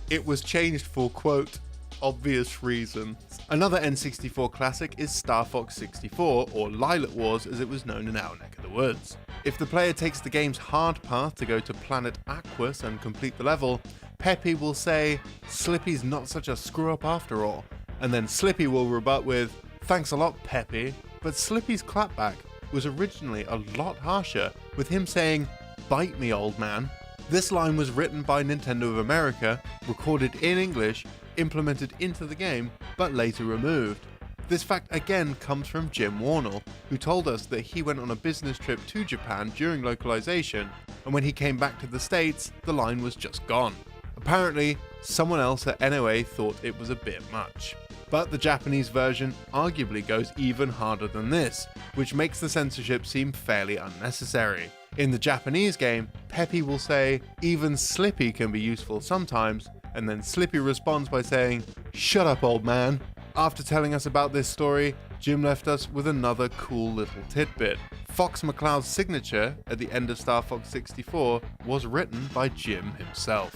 It was changed for, quote, obvious reasons. Another N64 classic is Star Fox 64, or Lilac Wars as it was known in our neck of the woods. If the player takes the game's hard path to go to Planet Aquas and complete the level, Peppy will say, Slippy's not such a screw up after all, and then Slippy will rebut with, thanks a lot, Peppy, but Slippy's clapback was originally a lot harsher, with him saying, bite me, old man. This line was written by Nintendo of America, recorded in English, implemented into the game, but later removed. This fact again comes from Jim Warnell, who told us that he went on a business trip to Japan during localization, and when he came back to the States, the line was just gone. Apparently, someone else at NOA thought it was a bit much. But the Japanese version arguably goes even harder than this, which makes the censorship seem fairly unnecessary. In the Japanese game, Peppy will say, even Slippy can be useful sometimes, and then Slippy responds by saying, shut up, old man. After telling us about this story, Jim left us with another cool little tidbit. Fox McCloud's signature at the end of Star Fox 64 was written by Jim himself.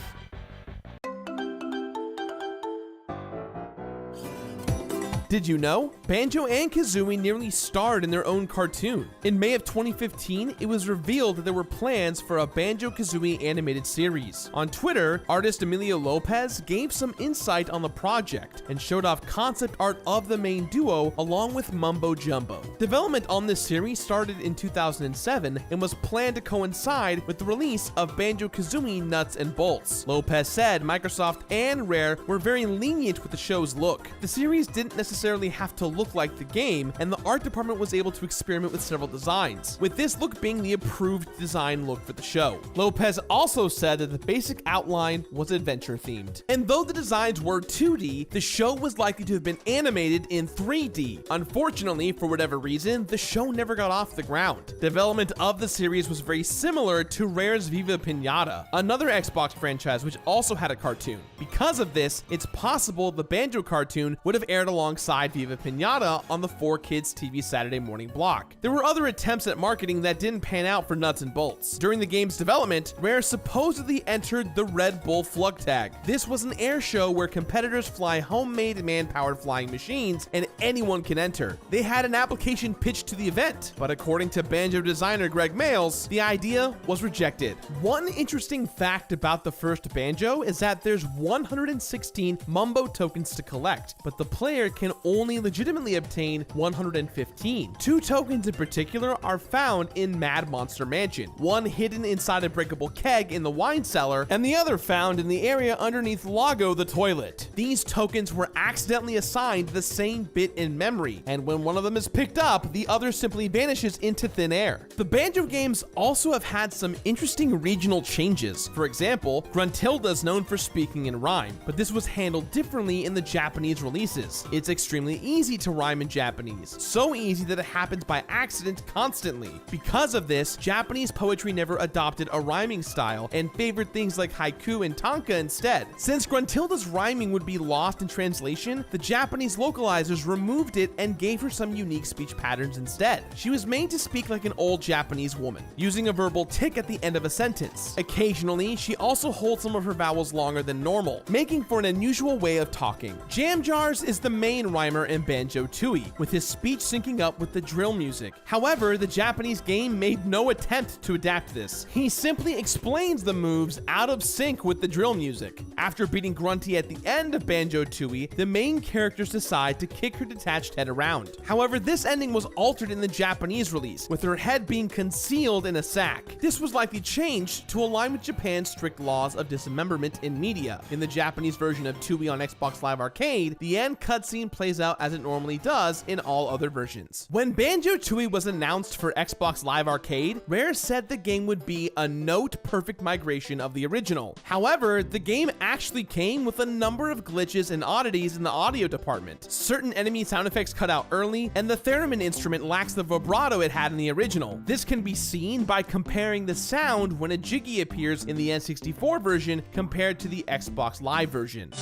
Did you know? Banjo and Kazooie nearly starred in their own cartoon. In May of 2015, it was revealed that there were plans for a Banjo-Kazooie animated series. On Twitter, artist Emilio Lopez gave some insight on the project and showed off concept art of the main duo along with Mumbo Jumbo. Development on this series started in 2007 and was planned to coincide with the release of Banjo-Kazooie Nuts and Bolts. Lopez said Microsoft and Rare were very lenient with the show's look. The series didn't necessarily have to look like the game, and the art department was able to experiment with several designs, with this look being the approved design look for the show. Lopez also said that the basic outline was adventure themed. And though the designs were 2D, the show was likely to have been animated in 3D. Unfortunately, for whatever reason, the show never got off the ground. Development of the series was very similar to Rare's Viva Pinata, another Xbox franchise which also had a cartoon. Because of this, it's possible the Banjo cartoon would have aired alongside Viva Pinata on the 4Kids TV Saturday morning block. There were other attempts at marketing that didn't pan out for Nuts and Bolts. During the game's development, Rare supposedly entered the Red Bull Flug Tag. This was an air show where competitors fly homemade man-powered flying machines and anyone can enter. They had an application pitched to the event, but according to Banjo designer Greg Males, the idea was rejected. One interesting fact about the first Banjo is that there's 116 Mumbo tokens to collect, but the player can only legitimately obtain 115. Two tokens in particular are found in Mad Monster Mansion, one hidden inside a breakable keg in the wine cellar, and the other found in the area underneath Lago the toilet. These tokens were accidentally assigned the same bit in memory, and when one of them is picked up, the other simply vanishes into thin air. The Banjo games also have had some interesting regional changes. For example, Gruntilda is known for speaking in rhyme, but this was handled differently in the Japanese releases. It's extremely easy to rhyme in Japanese, so easy that it happens by accident constantly. Because of this, Japanese poetry never adopted a rhyming style and favored things like haiku and tanka instead. Since Gruntilda's rhyming would be lost in translation, the Japanese localizers removed it and gave her some unique speech patterns instead. She was made to speak like an old Japanese woman, using a verbal tick at the end of a sentence. Occasionally, she also holds some of her vowels longer than normal, making for an unusual way of talking. Jam Jars is the main rhymer in Banjo-Tooie, with his speech syncing up with the drill music. However, the Japanese game made no attempt to adapt this. He simply explains the moves out of sync with the drill music. After beating Grunty at the end of Banjo-Tooie, the main characters decide to kick her detached head around. However, this ending was altered in the Japanese release, with her head being concealed in a sack. This was likely changed to align with Japan's strict laws of dismemberment in media. In the Japanese version of Tooie on Xbox Live Arcade, the end cutscene plays out as it normally does in all other versions. When Banjo-Tooie was announced for Xbox Live Arcade, Rare said the game would be a note-perfect migration of the original. However, the game actually came with a number of glitches and oddities in the audio department. Certain enemy sound effects cut out early, and the theremin instrument lacks the vibrato it had in the original. This can be seen by comparing the sound when a Jiggy appears in the N64 version compared to the Xbox Live version.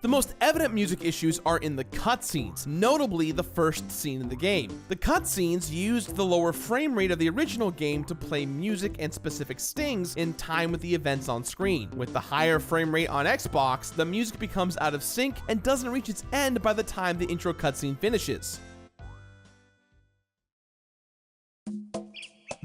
The most evident music issues are in the cutscenes, notably the first scene in the game. The cutscenes used the lower frame rate of the original game to play music and specific stings in time with the events on screen. With the higher frame rate on Xbox, the music becomes out of sync and doesn't reach its end by the time the intro cutscene finishes.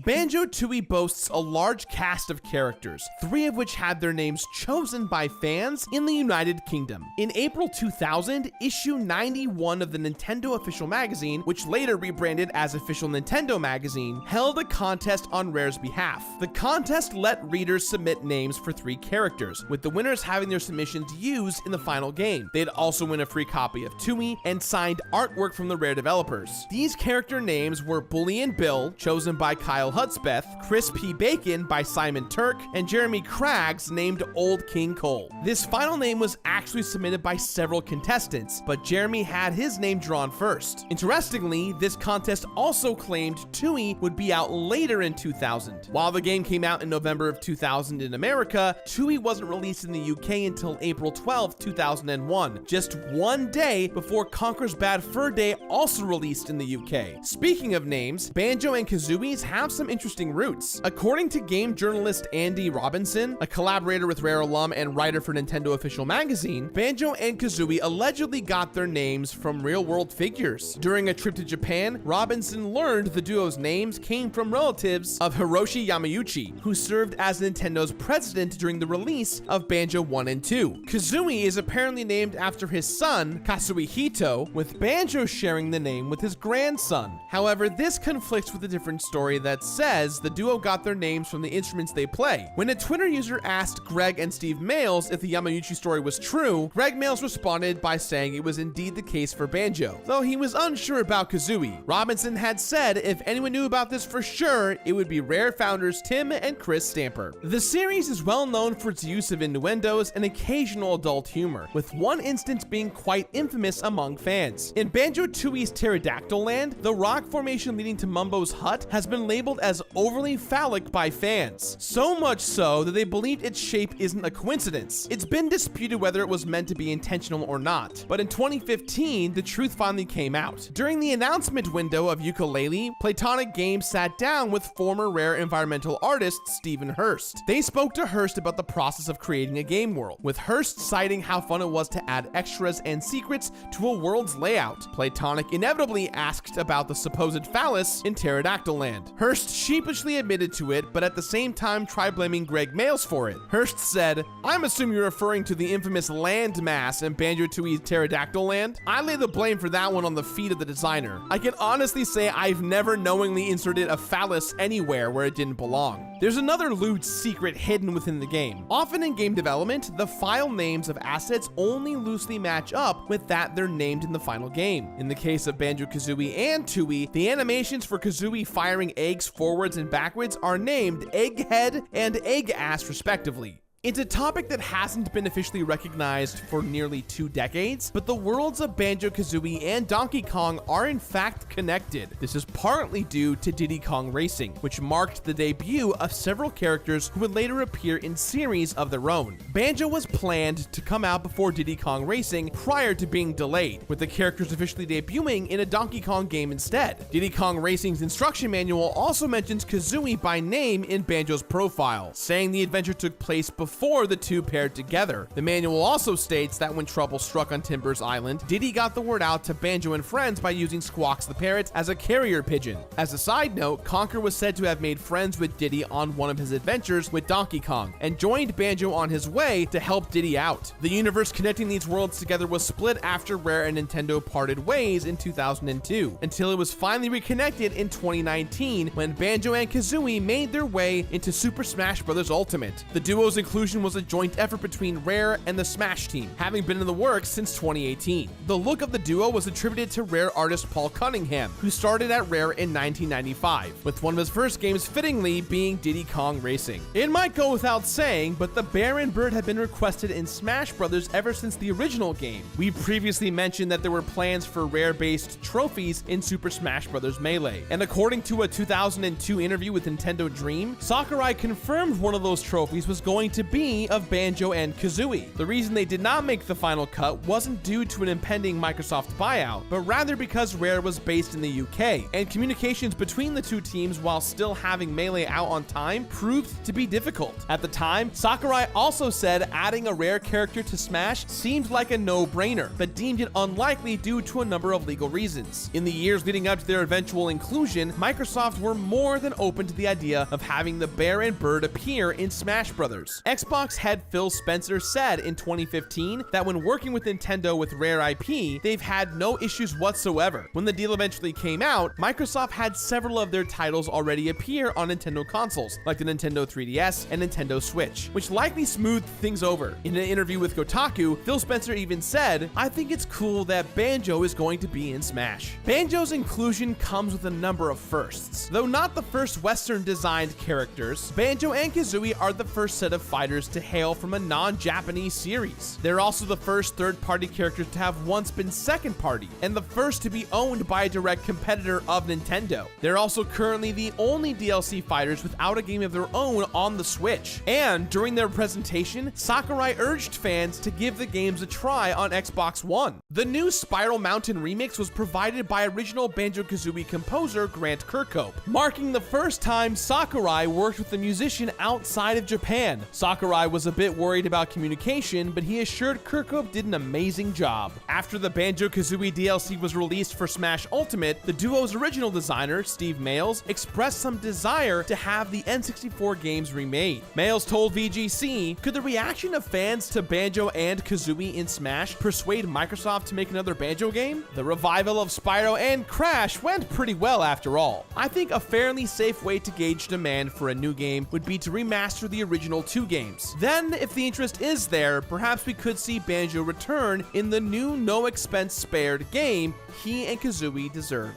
Banjo-Tooie boasts a large cast of characters, 3 of which had their names chosen by fans in the United Kingdom. In April 2000, issue 91 of the Nintendo Official Magazine, which later rebranded as Official Nintendo Magazine, held a contest on Rare's behalf. The contest let readers submit names for 3 characters, with the winners having their submissions used in the final game. They'd also win a free copy of Tooie and signed artwork from the Rare developers. These character names were Bully and Bill, chosen by Kyle Kyle Hudspeth, Chris P. Bacon by Simon Turk, and Jeremy Craggs named Old King Cole. This final name was actually submitted by several contestants, but Jeremy had his name drawn first. Interestingly, this contest also claimed Tooie would be out later in 2000. While the game came out in November of 2000 in America, Tooie wasn't released in the UK until April 12, 2001, just one day before Conker's Bad Fur Day also released in the UK. Speaking of names, Banjo and Kazooie's have some interesting roots. According to game journalist Andy Robinson, a collaborator with Rare alum and writer for Nintendo Official Magazine, Banjo and Kazooie allegedly got their names from real-world figures. During a trip to Japan, Robinson learned the duo's names came from relatives of Hiroshi Yamauchi, who served as Nintendo's president during the release of Banjo 1 and 2. Kazooie is apparently named after his son, Katsuhito, with Banjo sharing the name with his grandson. However, this conflicts with a different story that says the duo got their names from the instruments they play. When a Twitter user asked Greg and Steve Males if the Yamauchi story was true, Greg Males responded by saying it was indeed the case for Banjo, though he was unsure about Kazooie. Robinson had said if anyone knew about this for sure, it would be Rare founders Tim and Chris Stamper. The series is well known for its use of innuendos and occasional adult humor, with one instance being quite infamous among fans. In Banjo-Tooie's Pterodactyl Land, the rock formation leading to Mumbo's hut has been labeled as overly phallic by fans, so much so that they believe its shape isn't a coincidence. It's been disputed whether it was meant to be intentional or not, but in 2015, the truth finally came out. During the announcement window of Yooka-Laylee, Playtonic Games sat down with former Rare environmental artist Stephen Hurst. They spoke to Hurst about the process of creating a game world, with Hurst citing how fun it was to add extras and secrets to a world's layout. Playtonic inevitably asked about the supposed phallus in Pterodactyl Land. Hurst sheepishly admitted to it, but at the same time tried blaming Greg Males for it. Hurst said, "I'm assuming you're referring to the infamous land mass in Banjo-Tooie's Pterodactyl Land. I lay the blame for that one on the feet of the designer. I can honestly say I've never knowingly inserted a phallus anywhere where it didn't belong." There's another lewd secret hidden within the game. Often in game development, the file names of assets only loosely match up with that they're named in the final game. In the case of Banjo-Kazooie and Tooie, the animations for Kazooie firing eggs forwards and backwards are named Egghead and Egg-Ass respectively. It's a topic that hasn't been officially recognized for nearly 2 decades, but the worlds of Banjo-Kazooie and Donkey Kong are in fact connected. This is partly due to Diddy Kong Racing, which marked the debut of several characters who would later appear in series of their own. Banjo was planned to come out before Diddy Kong Racing prior to being delayed, with the characters officially debuting in a Donkey Kong game instead. Diddy Kong Racing's instruction manual also mentions Kazooie by name in Banjo's profile, saying the adventure took place before the two paired together. The manual also states that when trouble struck on Timbers Island, Diddy got the word out to Banjo and friends by using Squawks the Parrot as a carrier pigeon. As a side note, Conker was said to have made friends with Diddy on one of his adventures with Donkey Kong, and joined Banjo on his way to help Diddy out. The universe connecting these worlds together was split after Rare and Nintendo parted ways in 2002, until it was finally reconnected in 2019 when Banjo and Kazooie made their way into Super Smash Bros. Ultimate. The duo's inclusion was a joint effort between Rare and the Smash team, having been in the works since 2018. The look of the duo was attributed to Rare artist Paul Cunningham, who started at Rare in 1995, with one of his first games fittingly being Diddy Kong Racing. It might go without saying, but the bear and bird had been requested in Smash Bros. Ever since the original game. We previously mentioned that there were plans for Rare-based trophies in Super Smash Bros. Melee, and according to a 2002 interview with Nintendo Dream, Sakurai confirmed one of those trophies was going to be of Banjo and Kazooie. The reason they did not make the final cut wasn't due to an impending Microsoft buyout, but rather because Rare was based in the UK, and communications between the two teams while still having Melee out on time proved to be difficult. At the time, Sakurai also said adding a Rare character to Smash seemed like a no-brainer, but deemed it unlikely due to a number of legal reasons. In the years leading up to their eventual inclusion, Microsoft were more than open to the idea of having the bear and bird appear in Smash Bros. Xbox head Phil Spencer said in 2015 that when working with Nintendo with Rare IP, they've had no issues whatsoever. When the deal eventually came out, Microsoft had several of their titles already appear on Nintendo consoles, like the Nintendo 3DS and Nintendo Switch, which likely smoothed things over. In an interview with Kotaku, Phil Spencer even said, "I think it's cool that Banjo is going to be in Smash." Banjo's inclusion comes with a number of firsts. Though not the first Western-designed characters, Banjo and Kazooie are the first set of fighters to hail from a non-Japanese series. They're also the first third-party characters to have once been second-party, and the first to be owned by a direct competitor of Nintendo. They're also currently the only DLC fighters without a game of their own on the Switch. And during their presentation, Sakurai urged fans to give the games a try on Xbox One. The new Spiral Mountain remix was provided by original Banjo-Kazooie composer Grant Kirkhope, marking the first time Sakurai worked with a musician outside of Japan. Sakurai was a bit worried about communication, but he assured Kirkhope did an amazing job. After the Banjo-Kazooie DLC was released for Smash Ultimate, the duo's original designer, Steve Mayles, expressed some desire to have the N64 games remade. Mayles told VGC, "Could the reaction of fans to Banjo and Kazooie in Smash persuade Microsoft to make another Banjo game? The revival of Spyro and Crash went pretty well after all. I think a fairly safe way to gauge demand for a new game would be to remaster the original two games. Then, if the interest is there, perhaps we could see Banjo return in the new no-expense-spared game he and Kazooie deserve."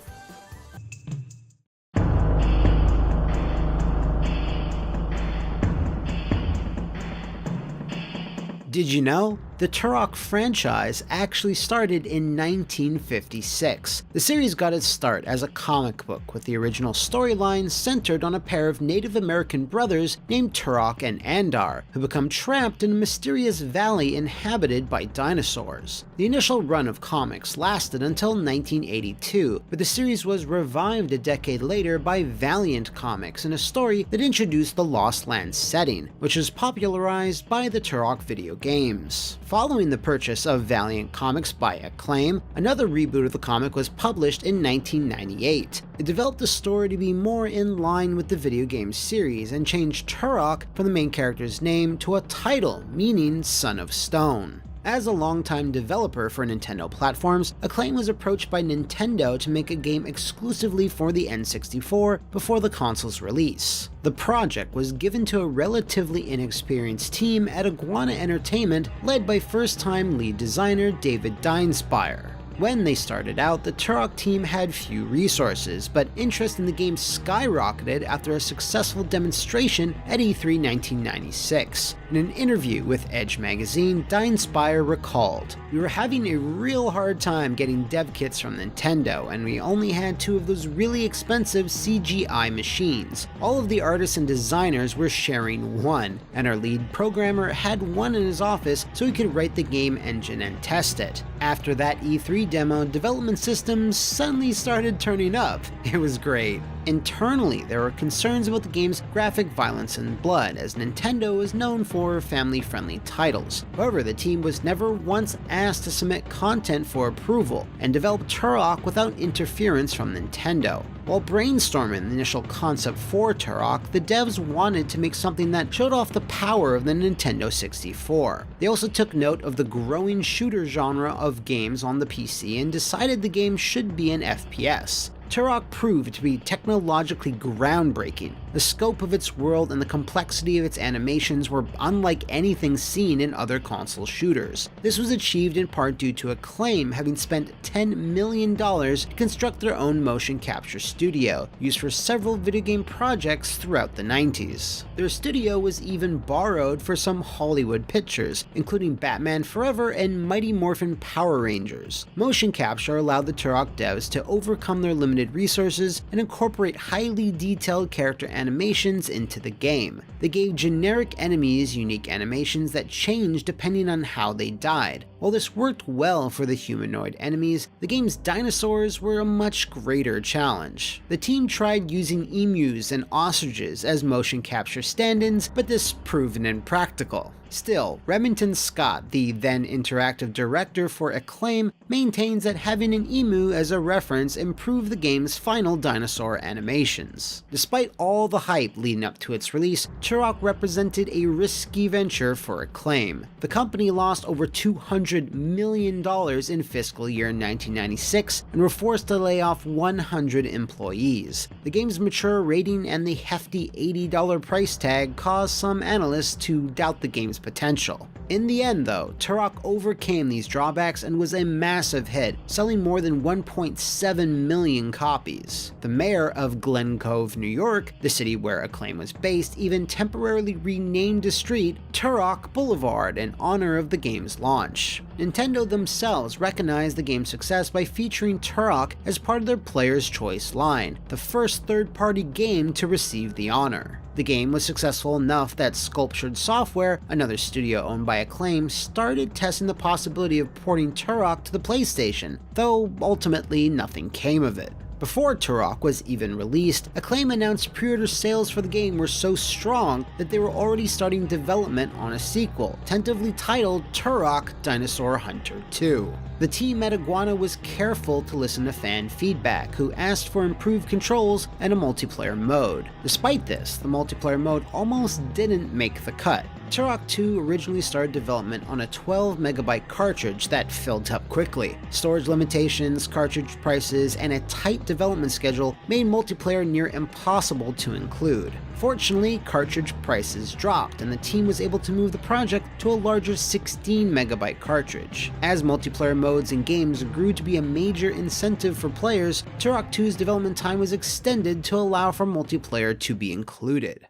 Did you know? The Turok franchise actually started in 1956. The series got its start as a comic book, with the original storyline centered on a pair of Native American brothers named Turok and Andar, who become trapped in a mysterious valley inhabited by dinosaurs. The initial run of comics lasted until 1982, but the series was revived a decade later by Valiant Comics in a story that introduced the Lost Lands setting, which was popularized by the Turok video games. Following the purchase of Valiant Comics by Acclaim, another reboot of the comic was published in 1998. It developed the story to be more in line with the video game series and changed Turok from the main character's name to a title meaning Son of Stone. As a longtime developer for Nintendo platforms, Acclaim was approached by Nintendo to make a game exclusively for the N64 before the console's release. The project was given to a relatively inexperienced team at Iguana Entertainment led by first-time lead designer David Dinespire. When they started out, the Turok team had few resources, but interest in the game skyrocketed after a successful demonstration at E3 1996. In an interview with Edge magazine, Dinespire recalled, "We were having a real hard time getting dev kits from Nintendo, and we only had two of those really expensive CGI machines. All of the artists and designers were sharing one, and our lead programmer had one in his office so he could write the game engine and test it. After that E3 demo, development systems suddenly started turning up. It was great." Internally, there were concerns about the game's graphic violence and blood, as Nintendo is known for family-friendly titles. However, the team was never once asked to submit content for approval, and developed Turok without interference from Nintendo. While brainstorming the initial concept for Turok, the devs wanted to make something that showed off the power of the Nintendo 64. They also took note of the growing shooter genre of games on the PC and decided the game should be an FPS. Turok proved to be technologically groundbreaking. The scope of its world and the complexity of its animations were unlike anything seen in other console shooters. This was achieved in part due to Acclaim having spent $10 million to construct their own motion capture studio, used for several video game projects throughout the 90s. Their studio was even borrowed for some Hollywood pictures, including Batman Forever and Mighty Morphin Power Rangers. Motion capture allowed the Turok devs to overcome their limited resources and incorporate highly detailed character animations into the game. They gave generic enemies unique animations that changed depending on how they died. While this worked well for the humanoid enemies, the game's dinosaurs were a much greater challenge. The team tried using emus and ostriches as motion capture stand-ins, but this proved impractical. Still, Remington Scott, the then interactive director for Acclaim, maintains that having an emu as a reference improved the game's final dinosaur animations. Despite all the hype leading up to its release, Turok represented a risky venture for Acclaim. The company lost over $200 million in fiscal year 1996 and were forced to lay off 100 employees. The game's mature rating and the hefty $80 price tag caused some analysts to doubt the game's potential. In the end though, Turok overcame these drawbacks and was a massive hit, selling more than 1.7 million copies. The mayor of Glen Cove, New York, the city where Acclaim was based, even temporarily renamed a street Turok Boulevard in honor of the game's launch. Nintendo themselves recognized the game's success by featuring Turok as part of their Player's Choice line, the first third-party game to receive the honor. The game was successful enough that Sculptured Software, another studio owned by Acclaim, started testing the possibility of porting Turok to the PlayStation, though ultimately nothing came of it. Before Turok was even released, Acclaim announced pre-order sales for the game were so strong that they were already starting development on a sequel, tentatively titled Turok Dinosaur Hunter 2. The team at Iguana was careful to listen to fan feedback, who asked for improved controls and a multiplayer mode. Despite this, the multiplayer mode almost didn't make the cut. Turok II originally started development on a 12MB cartridge that filled up quickly. Storage limitations, cartridge prices, and a tight development schedule made multiplayer near impossible to include. Fortunately, cartridge prices dropped and the team was able to move the project to a larger 16MB cartridge. As multiplayer modes and games grew to be a major incentive for players, Turok 2's development time was extended to allow for multiplayer to be included.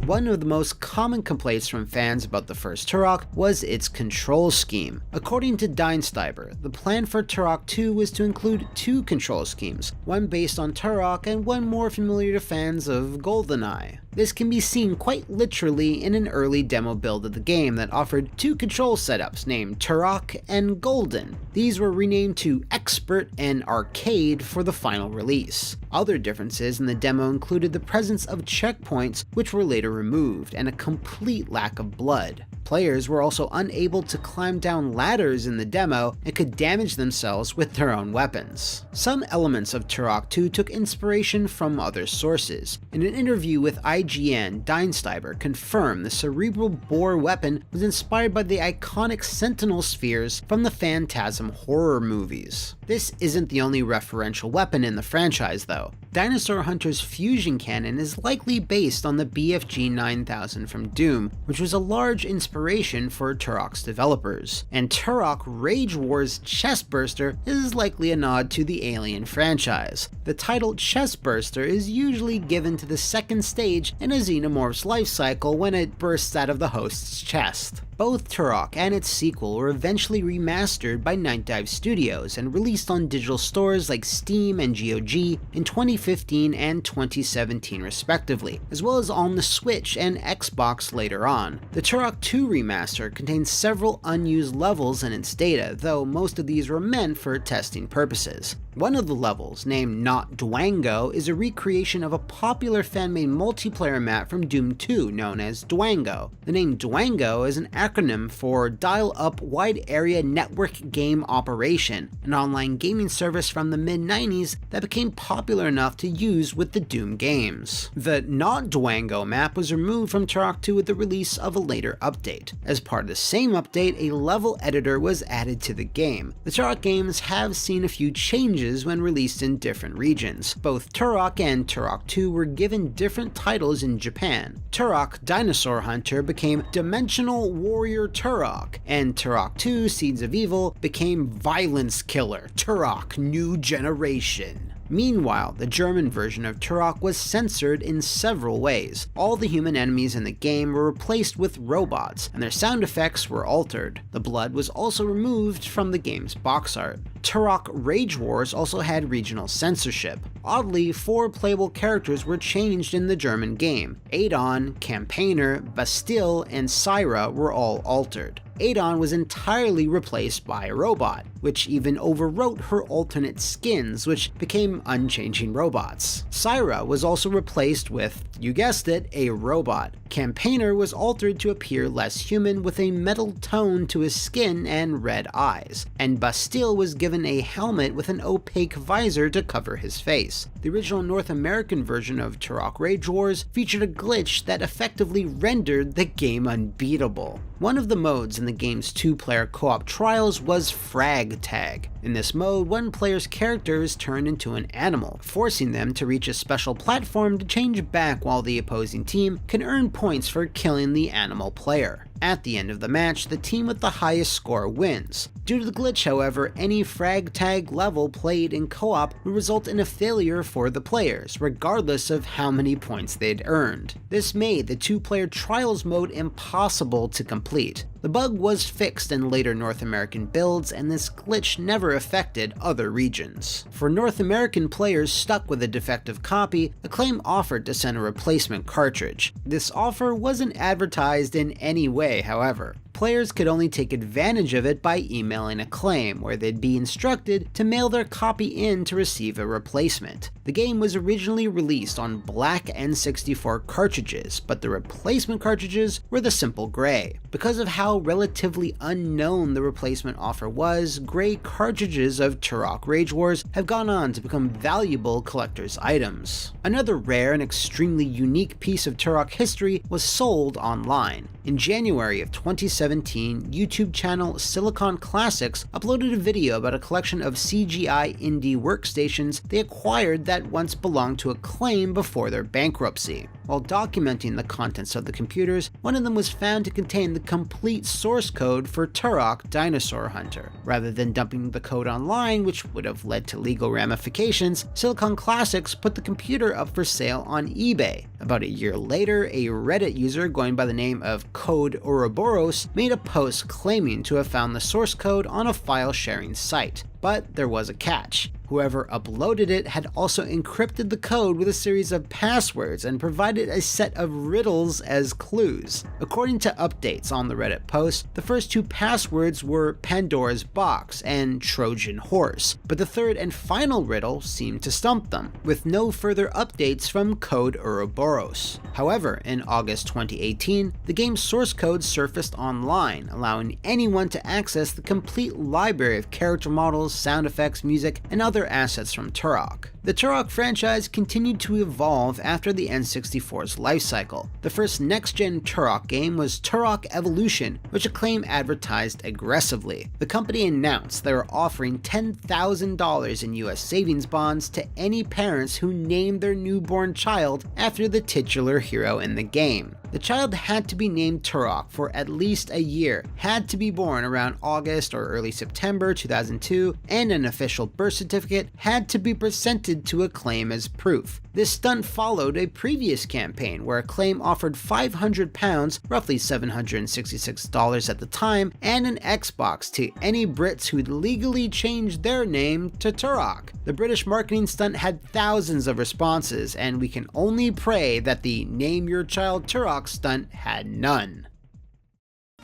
One of the most common complaints from fans about the first Turok was its control scheme. According to Dynsteiber, the plan for Turok 2 was to include two control schemes, one based on Turok and one more familiar to fans of GoldenEye. This can be seen quite literally in an early demo build of the game that offered two control setups named Turok and Golden. These were renamed to Expert and Arcade for the final release. Other differences in the demo included the presence of checkpoints, which were later removed, and a complete lack of blood. Players were also unable to climb down ladders in the demo and could damage themselves with their own weapons. Some elements of Turok 2 took inspiration from other sources. In an interview with IGN, Dynsteiber confirmed the cerebral bore weapon was inspired by the iconic Sentinel spheres from the Phantasm horror movies. This isn't the only referential weapon in the franchise though. Dinosaur Hunter's fusion cannon is likely based on the BFG 9000 from Doom, which was a large inspiration for Turok's developers. And Turok Rage War's Chestburster is likely a nod to the Alien franchise. The title Chestburster is usually given to the second stage in a xenomorph's life cycle when it bursts out of the host's chest. Both Turok and its sequel were eventually remastered by Night Dive Studios and released on digital stores like Steam and GOG in 2015 and 2017 respectively, as well as on the Switch and Xbox later on. The Turok 2 remaster contains several unused levels in its data, though most of these were meant for testing purposes. One of the levels, named Not Dwango, is a recreation of a popular fan-made multiplayer map from Doom 2 known as Dwango. The name Dwango is an acronym for Dial-Up Wide Area Network Game Operation, an online gaming service from the mid-90s that became popular enough to use with the Doom games. The Not Dwango map was removed from Turok 2 with the release of a later update. As part of the same update, a level editor was added to the game. The Turok games have seen a few changes when released in different regions. Both Turok and Turok 2 were given different titles in Japan. Turok Dinosaur Hunter became Dimensional Warrior Turok, and Turok 2 Seeds of Evil became Violence Killer Turok New Generation. Meanwhile, the German version of Turok was censored in several ways. All the human enemies in the game were replaced with robots, and their sound effects were altered. The blood was also removed from the game's box art. Turok Rage Wars also had regional censorship. Oddly, 4 playable characters were changed in the German game. Adon, Campaigner, Bastille, and Syra were all altered. Adon was entirely replaced by a robot, which even overwrote her alternate skins, which became unchanging robots. Syra was also replaced with, you guessed it, a robot. Campaigner was altered to appear less human with a metal tone to his skin and red eyes, and Bastille was given a helmet with an opaque visor to cover his face. The original North American version of Turok Rage Wars featured a glitch that effectively rendered the game unbeatable. One of the modes in the game's 2-player co-op trials was Frag Tag. In this mode, one player's character is turned into an animal, forcing them to reach a special platform to change back while the opposing team can earn points for killing the animal player. At the end of the match, the team with the highest score wins. Due to the glitch, however, any frag tag level played in co-op would result in a failure for the players, regardless of how many points they'd earned. This made the 2-player trials mode impossible to complete. The bug was fixed in later North American builds, and this glitch never affected other regions. For North American players stuck with a defective copy, Acclaim offered to send a replacement cartridge. This offer wasn't advertised in any way, however. Players could only take advantage of it by emailing Acclaim, where they'd be instructed to mail their copy in to receive a replacement. The game was originally released on black N64 cartridges, but the replacement cartridges were the simple gray. Because of how relatively unknown the replacement offer was, gray cartridges of Turok Rage Wars have gone on to become valuable collector's items. Another rare and extremely unique piece of Turok history was sold online. In January of 2017, YouTube channel Silicon Classics uploaded a video about a collection of CGI indie workstations they acquired that once belonged to Acclaim before their bankruptcy. While documenting the contents of the computers, one of them was found to contain the complete source code for Turok Dinosaur Hunter. Rather than dumping the code online, which would have led to legal ramifications, Silicon Classics put the computer up for sale on eBay. About a year later, a Reddit user going by the name of Code Ouroboros made a post claiming to have found the source code on a file sharing site. But there was a catch. Whoever uploaded it had also encrypted the code with a series of passwords and provided a set of riddles as clues. According to updates on the Reddit post, the first 2 passwords were Pandora's Box and Trojan Horse, but the third and final riddle seemed to stump them, with no further updates from Code Ouroboros. However, in August 2018, the game's source code surfaced online, allowing anyone to access the complete library of character models, sound effects, music, and other assets from Turok. The Turok franchise continued to evolve after the N64's lifecycle. The first next-gen Turok game was Turok Evolution, which Acclaim advertised aggressively. The company announced they were offering $10,000 in US savings bonds to any parents who named their newborn child after the titular hero in the game. The child had to be named Turok for at least a year, had to be born around August or early September 2002, and an official birth certificate had to be presented to Acclaim as proof. This stunt followed a previous campaign where Acclaim offered £500, roughly $766 at the time, and an Xbox to any Brits who'd legally changed their name to Turok. The British marketing stunt had thousands of responses, and we can only pray that the Name Your Child Turok stunt had none.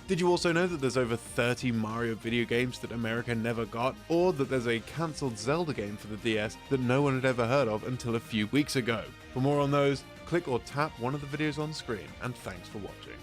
Did you also know that there's over 30 Mario video games that America never got, or that there's a cancelled Zelda game for the DS that no one had ever heard of until a few weeks ago? For more on those, click or tap one of the videos on screen, and thanks for watching.